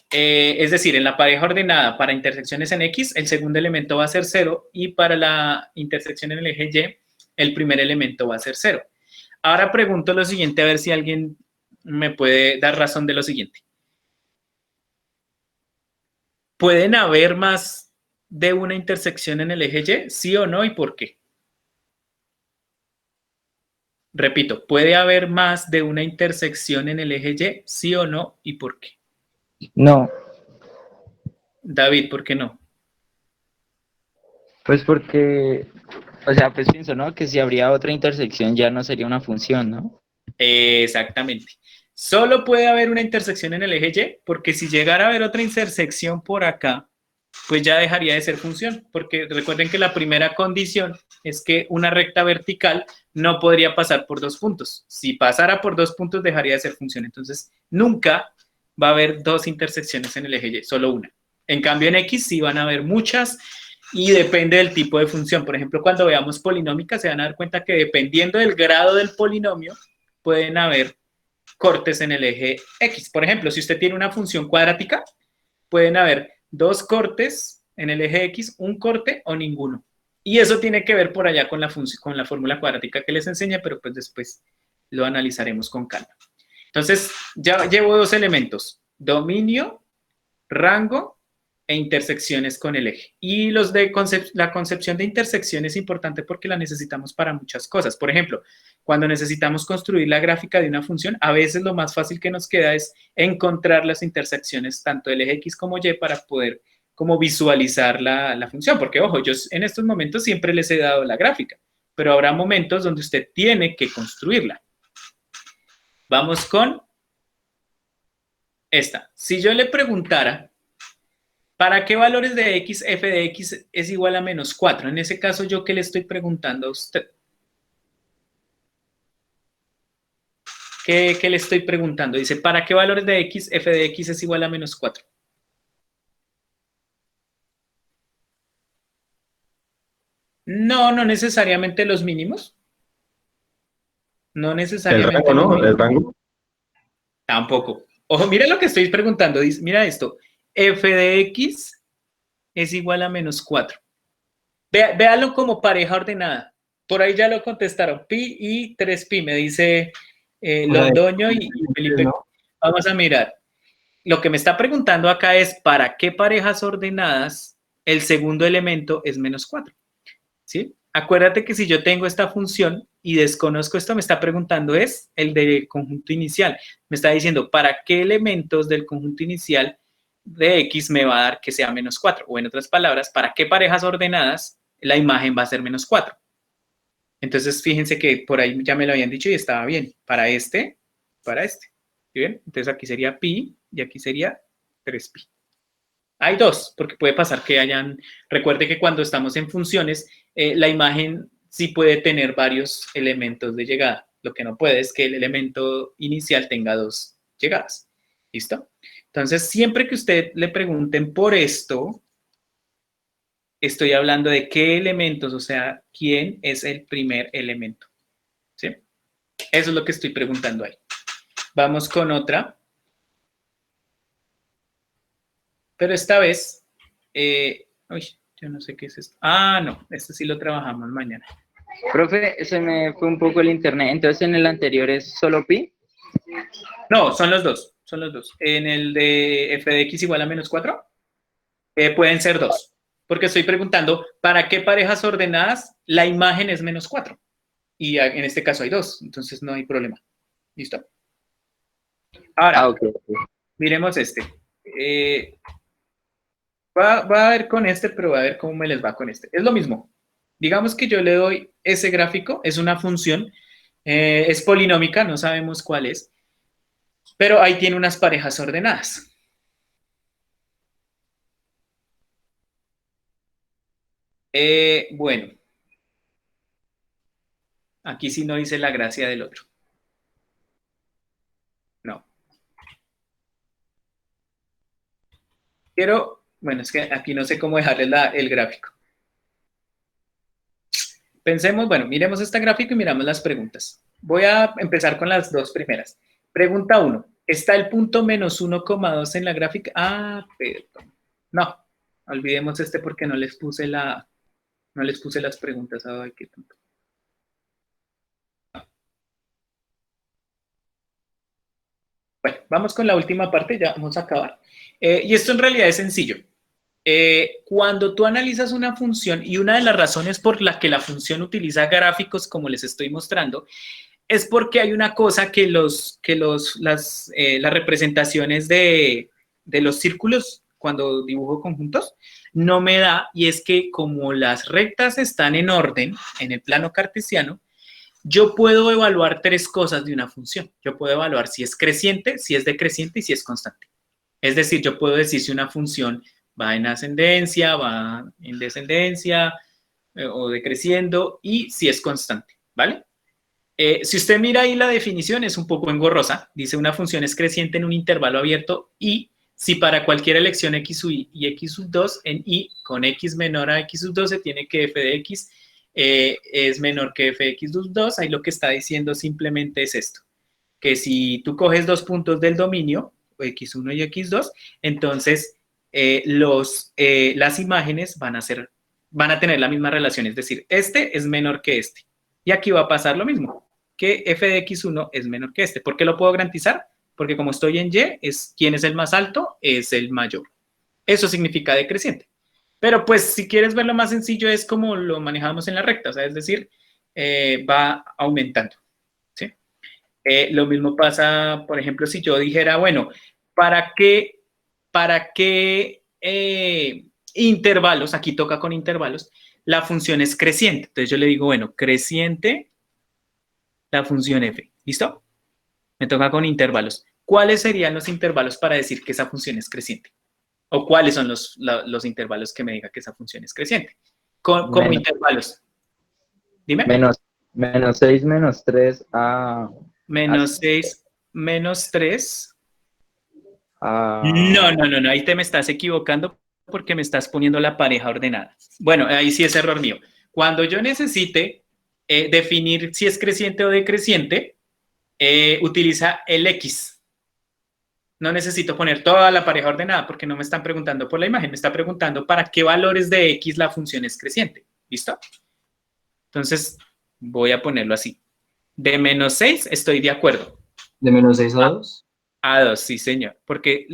Es decir, en la pareja ordenada para intersecciones en X, el segundo elemento va a ser 0 y para la intersección en el eje Y, el primer elemento va a ser 0. Ahora pregunto lo siguiente, a ver si alguien me puede dar razón de lo siguiente. ¿Pueden haber más de una intersección en el eje Y? ¿Sí o no? ¿Y por qué? Repito, ¿puede haber más de una intersección en el eje Y? ¿Sí o no? ¿Y por qué? No, David, ¿por qué no? pues porque, o sea, pues pienso, ¿no? Que si habría otra intersección ya no sería una función, ¿no? Exactamente. Solo puede haber una intersección en el eje Y, porque si llegara a haber otra intersección por acá, pues ya dejaría de ser función, porque recuerden que la primera condición es que una recta vertical no podría pasar por dos puntos. Si pasara por dos puntos, dejaría de ser función. Entonces, nunca va a haber dos intersecciones en el eje Y, solo una. En cambio, en X sí van a haber muchas y depende del tipo de función. Por ejemplo, cuando veamos polinómicas, se van a dar cuenta que dependiendo del grado del polinomio, pueden haber cortes en el eje X. Por ejemplo, si usted tiene una función cuadrática, pueden haber dos cortes en el eje X, un corte o ninguno. Y eso tiene que ver por allá con la fórmula cuadrática que les enseñé, pero pues después lo analizaremos con calma. Entonces, ya llevo dos elementos, dominio, rango e intersecciones con el eje. Y los de la concepción de intersección es importante porque la necesitamos para muchas cosas. Por ejemplo, cuando necesitamos construir la gráfica de una función, a veces lo más fácil que nos queda es encontrar las intersecciones tanto del eje X como Y para poder como visualizar la función. Porque, ojo, yo en estos momentos siempre les he dado la gráfica, pero habrá momentos donde usted tiene que construirla. Vamos con esta. Si yo le preguntara, ¿para qué valores de x f de x es igual a menos 4? En ese caso, ¿yo qué le estoy preguntando a usted? ¿Qué le estoy preguntando? Dice, ¿para qué valores de x f de x es igual a menos 4? No, no necesariamente los mínimos. No necesariamente el rango, los ¿no? mínimos. El rango. Tampoco. Ojo, mira lo que estoy preguntando. Dice, mira esto. F de x es igual a menos 4. Véalo como pareja ordenada. Por ahí ya lo contestaron. Pi y 3pi, me dice Londoño y Felipe. Vamos a mirar. Lo que me está preguntando acá es, ¿para qué parejas ordenadas el segundo elemento es menos 4? ¿Sí? Acuérdate que si yo tengo esta función y desconozco esto, me está preguntando es el del conjunto inicial. Me está diciendo, ¿para qué elementos del conjunto inicial de X me va a dar que sea menos 4? O en otras palabras, ¿para qué parejas ordenadas la imagen va a ser menos 4? Entonces, fíjense que por ahí ya me lo habían dicho y estaba bien. Para este. ¿Sí ven? Entonces, aquí sería pi y aquí sería 3pi. Hay dos, porque puede pasar que hayan... Recuerde que cuando estamos en funciones, la imagen sí puede tener varios elementos de llegada. Lo que no puede es que el elemento inicial tenga dos llegadas. ¿Listo? Entonces, siempre que usted le pregunten por esto, estoy hablando de qué elementos, o sea, quién es el primer elemento. ¿Sí? Eso es lo que estoy preguntando ahí. Vamos con otra. Pero esta vez, uy, yo no sé qué es esto. Ah, no, este sí lo trabajamos mañana. Profe, se me fue un poco el internet. Entonces, ¿en el anterior es solo pi? No, son los dos. En el de f de x igual a menos 4, pueden ser dos. Porque estoy preguntando, ¿para qué parejas ordenadas la imagen es menos 4? Y en este caso hay dos, entonces no hay problema. ¿Listo? Ahora, okay. Miremos este. Va a ver con este, pero va a ver cómo me les va con este. Es lo mismo. Digamos que yo le doy ese gráfico, es una función, es polinómica, no sabemos cuál es, pero ahí tiene unas parejas ordenadas. Bueno, aquí sí no dice la gracia del otro. No. Bueno, es que aquí no sé cómo dejarle el gráfico. Pensemos, bueno, miremos este gráfico y miramos las preguntas. Voy a empezar con las dos primeras. Pregunta 1. ¿Está el punto menos 1,2 en la gráfica? Ah, perdón. No, olvidemos este porque no les puse las preguntas. Ay, qué tonto. Bueno, vamos con la última parte, ya vamos a acabar. Y esto en realidad es sencillo. Cuando tú analizas una función, y una de las razones por la que la función utiliza gráficos como les estoy mostrando, es porque hay una cosa que las representaciones de los círculos, cuando dibujo conjuntos, no me da, y es que como las rectas están en orden en el plano cartesiano, yo puedo evaluar tres cosas de una función. Yo puedo evaluar si es creciente, si es decreciente y si es constante. Es decir, yo puedo decir si una función va en ascendencia, va en descendencia o decreciendo, y si es constante, ¿vale? Si usted mira ahí la definición es un poco engorrosa. Dice una función es creciente en un intervalo abierto y si para cualquier elección x sub i y x sub 2 en i con x menor a x sub 2 se tiene que f de x es menor que f de x sub 2, ahí lo que está diciendo simplemente es esto, que si tú coges dos puntos del dominio, x1 y x2, entonces las imágenes van a tener la misma relación, es decir, este es menor que este. Y aquí va a pasar lo mismo, que f de x1 es menor que este. ¿Por qué lo puedo garantizar? Porque como estoy en y, ¿quién es el más alto? Es el mayor. Eso significa decreciente. Pero pues si quieres verlo más sencillo es como lo manejamos en la recta, o sea, es decir, va aumentando. ¿Sí? Lo mismo pasa, por ejemplo, si yo dijera, bueno, ¿para qué intervalos? Aquí toca con intervalos. La función es creciente. Entonces yo le digo, bueno, creciente la función f. ¿Listo? Me toca con intervalos. ¿Cuáles serían los intervalos para decir que esa función es creciente? ¿O cuáles son los intervalos que me diga que esa función es creciente? Como intervalos. Dime. Menos 6, menos 3 a... Menos 6, menos 3. a... No, ahí te me estás equivocando porque me estás poniendo la pareja ordenada. Bueno, ahí sí es error mío. Cuando yo necesite definir si es creciente o decreciente, utiliza el X. No necesito poner toda la pareja ordenada porque no me están preguntando por la imagen, me está preguntando para qué valores de X la función es creciente. ¿Listo? Entonces, voy a ponerlo así. De menos 6 estoy de acuerdo. ¿De menos 6 a 2? A 2, sí, señor. Porque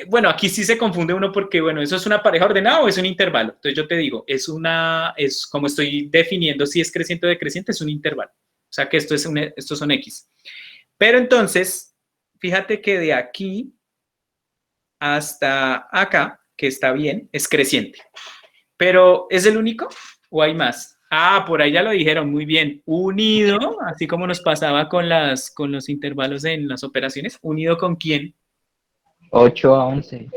bueno, aquí sí se confunde uno porque, bueno, ¿eso es una pareja ordenada o es un intervalo? Entonces yo te digo, es como estoy definiendo si es creciente o decreciente, es un intervalo. O sea que estos son X. Pero entonces, fíjate que de aquí hasta acá, que está bien, es creciente. Pero, ¿es el único o hay más? Ah, por ahí ya lo dijeron, muy bien. Unido, así como nos pasaba con los intervalos en las operaciones. ¿Unido con quién? 8 a 11.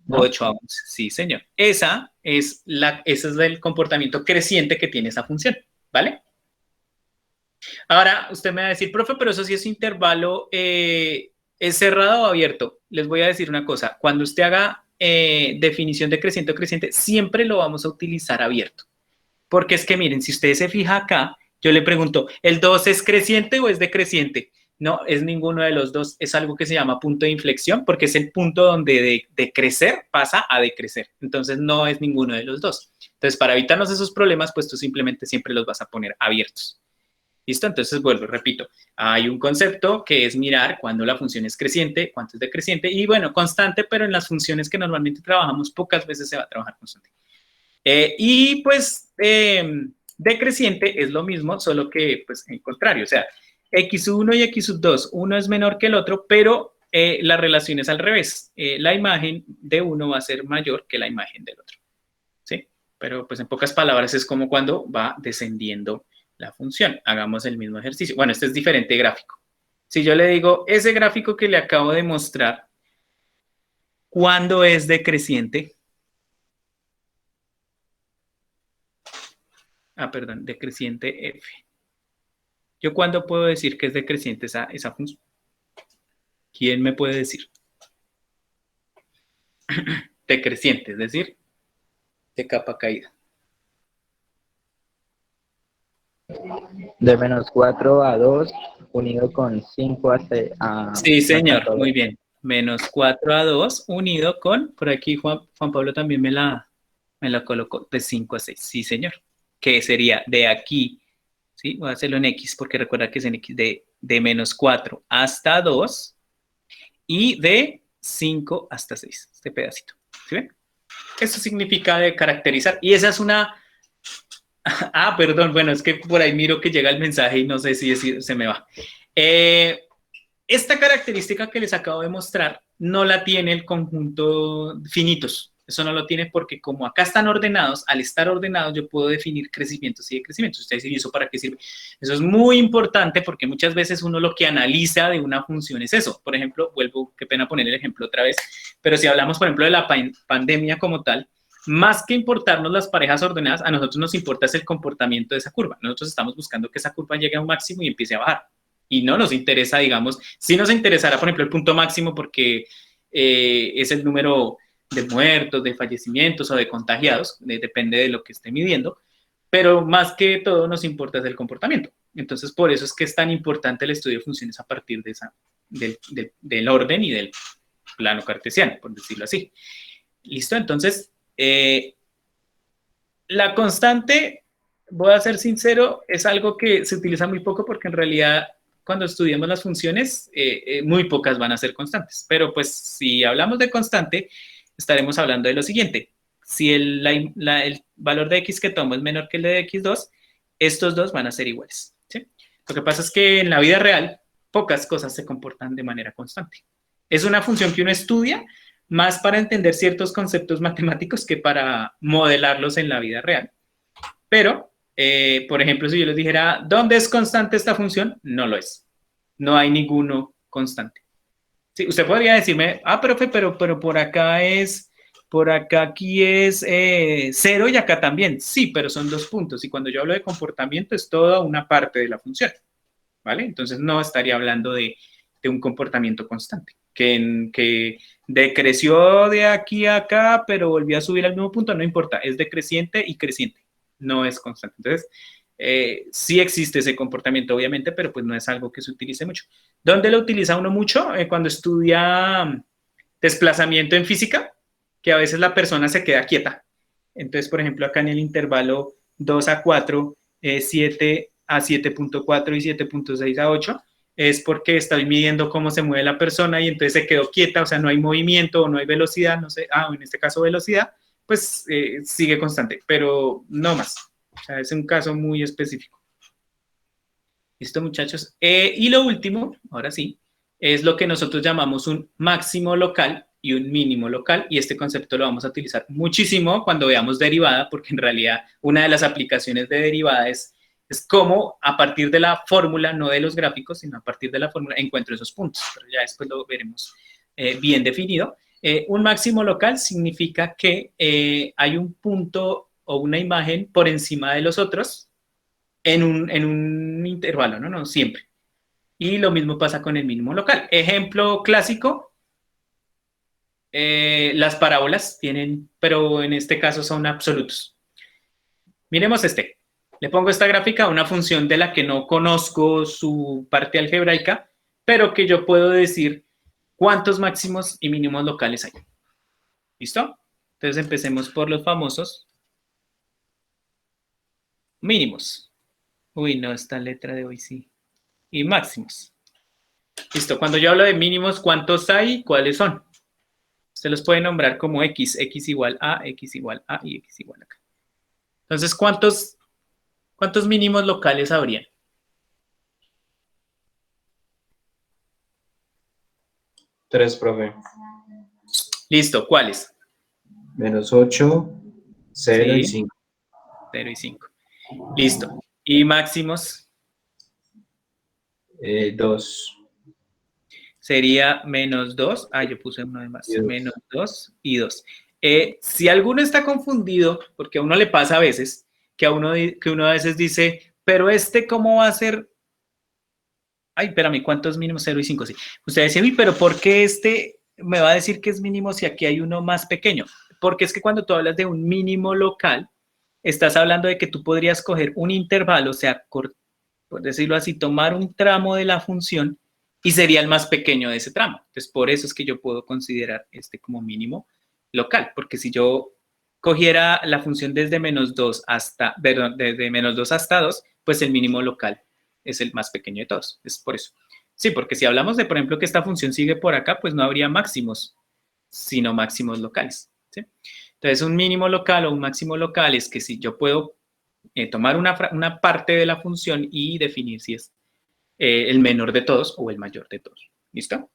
¿No? 8 a 11, sí, señor. Ese es el comportamiento creciente que tiene esa función, ¿vale? Ahora, usted me va a decir, profe, pero eso sí es intervalo, ¿es cerrado o abierto? Les voy a decir una cosa. Cuando usted haga definición de creciente o creciente, siempre lo vamos a utilizar abierto. Porque es que miren, si usted se fija acá, yo le pregunto, ¿el 2 es creciente o es decreciente? No, es ninguno de los dos, es algo que se llama punto de inflexión, porque es el punto donde de crecer pasa a decrecer. Entonces no es ninguno de los dos. Entonces, para evitarnos esos problemas, pues tú simplemente siempre los vas a poner abiertos. ¿Listo? Entonces, vuelvo, repito, hay un concepto que es mirar cuándo la función es creciente, cuánto es decreciente, y bueno, constante, pero en las funciones que normalmente trabajamos, pocas veces se va a trabajar constante. Y pues decreciente es lo mismo, solo que pues en contrario, o sea, x1 y x2, uno es menor que el otro, pero la relación es al revés. La imagen de uno va a ser mayor que la imagen del otro, ¿sí? Pero pues en pocas palabras es como cuando va descendiendo la función. Hagamos el mismo ejercicio. Bueno, este es diferente gráfico. Si yo le digo, ese gráfico que le acabo de mostrar, ¿cuándo es decreciente? Perdón, decreciente f. ¿Yo cuándo puedo decir que es decreciente esa función? ¿Quién me puede decir? Decreciente, es decir, de capa caída. De menos 4 a 2, unido con 5 a... Sí, señor, muy bien. Menos 4 a 2, unido con, por aquí Juan Pablo también me la colocó, de 5 a 6. Sí, señor. Que sería de aquí, ¿sí? Voy a hacerlo en X, porque recuerda que es en X, de menos 4 hasta 2 y de 5 hasta 6, este pedacito. ¿Sí ven? Eso significa de caracterizar. Y esa es una Ah, perdón, bueno, es que por ahí miro que llega el mensaje y no sé si se me va. Esta característica que les acabo de mostrar no la tiene el conjunto finitos. Eso no lo tiene porque como acá están ordenados, al estar ordenados yo puedo definir crecimientos y decrecimientos. Ustedes dicen, ¿y eso para qué sirve? Eso es muy importante porque muchas veces uno lo que analiza de una función es eso. Por ejemplo, vuelvo, qué pena poner el ejemplo otra vez, pero si hablamos, por ejemplo, de la pandemia como tal, más que importarnos las parejas ordenadas, a nosotros nos importa es el comportamiento de esa curva. Nosotros estamos buscando que esa curva llegue a un máximo y empiece a bajar. Y no nos interesa, digamos, sí nos interesará, por ejemplo, el punto máximo porque es el número de muertos, de fallecimientos o de contagiados, depende de lo que esté midiendo, pero más que todo nos importa es el comportamiento. Entonces, por eso es que es tan importante el estudio de funciones a partir de del orden y del plano cartesiano, por decirlo así. ¿Listo? Entonces, la constante, voy a ser sincero, es algo que se utiliza muy poco porque en realidad cuando estudiamos las funciones, muy pocas van a ser constantes. Pero pues si hablamos de constante, estaremos hablando de lo siguiente. Si el valor de x que tomo es menor que el de x2, estos dos van a ser iguales, ¿sí? Lo que pasa es que en la vida real, pocas cosas se comportan de manera constante. Es una función que uno estudia más para entender ciertos conceptos matemáticos que para modelarlos en la vida real. Pero, por ejemplo, si yo les dijera, ¿dónde es constante esta función? No lo es. No hay ninguno constante. Sí, usted podría decirme, profe, pero por acá es, por acá aquí es 0 y acá también. Sí, pero son 2 puntos. Y cuando yo hablo de comportamiento es toda una parte de la función. ¿Vale? Entonces no estaría hablando de un comportamiento constante. Que decreció de aquí a acá, pero volvió a subir al mismo punto, no importa. Es decreciente y creciente. No es constante. Entonces, sí existe ese comportamiento, obviamente, pero pues no es algo que se utilice mucho. ¿Dónde lo utiliza uno mucho? Cuando estudia desplazamiento en física, que a veces la persona se queda quieta. Entonces, por ejemplo, acá en el intervalo 2 a 4, 7 a 7.4 y 7.6 a 8, es porque estoy midiendo cómo se mueve la persona y entonces se quedó quieta, o sea, no hay movimiento o no hay velocidad, no sé, en este caso velocidad, pues sigue constante, pero no más. O sea, es un caso muy específico. ¿Listo, muchachos? Y lo último, ahora sí, es lo que nosotros llamamos un máximo local y un mínimo local, y este concepto lo vamos a utilizar muchísimo cuando veamos derivada, porque en realidad una de las aplicaciones de derivada es cómo a partir de la fórmula, no de los gráficos, sino a partir de la fórmula, encuentro esos puntos, pero ya después lo veremos bien definido. Un máximo local significa que hay un punto o una imagen por encima de los otros en un intervalo, ¿no? No siempre. Y lo mismo pasa con el mínimo local. Ejemplo clásico, las parábolas tienen, pero en este caso son absolutos. Miremos este. Le pongo esta gráfica a una función de la que no conozco su parte algebraica, pero que yo puedo decir cuántos máximos y mínimos locales hay. ¿Listo? Entonces empecemos por los famosos mínimos. Uy, no, esta letra de hoy sí. Y máximos. Listo, cuando yo hablo de mínimos, ¿cuántos hay? ¿Cuáles son? Se los puede nombrar como X, X igual A y X igual a acá. Entonces, ¿cuántos mínimos locales habrían? 3, profe. Listo, ¿cuáles? -8, 0 y Sí. 5. 0 y 5. Listo. ¿Y máximos? 2. Sería -2. Yo puse uno de más. Y 2. -2 y 2. Si alguno está confundido, porque a uno le pasa a veces, que uno a veces dice, pero ¿cómo va a ser? Espérame, ¿cuántos mínimos? 0 y 5, sí. Usted dice, pero ¿por qué me va a decir que es mínimo si aquí hay uno más pequeño? Porque es que cuando tú hablas de un mínimo local, estás hablando de que tú podrías coger un intervalo, o sea, por decirlo así, tomar un tramo de la función y sería el más pequeño de ese tramo. Entonces, por eso es que yo puedo considerar como mínimo local, porque si yo cogiera la función desde -2 hasta, perdón, desde -2 hasta 2, pues el mínimo local es el más pequeño de todos. Es por eso. Sí, porque si hablamos de, por ejemplo, que esta función sigue por acá, pues no habría máximos, sino máximos locales. ¿Sí? Entonces, un mínimo local o un máximo local es que si yo puedo tomar una parte de la función y definir si es el menor de todos o el mayor de todos. ¿Listo?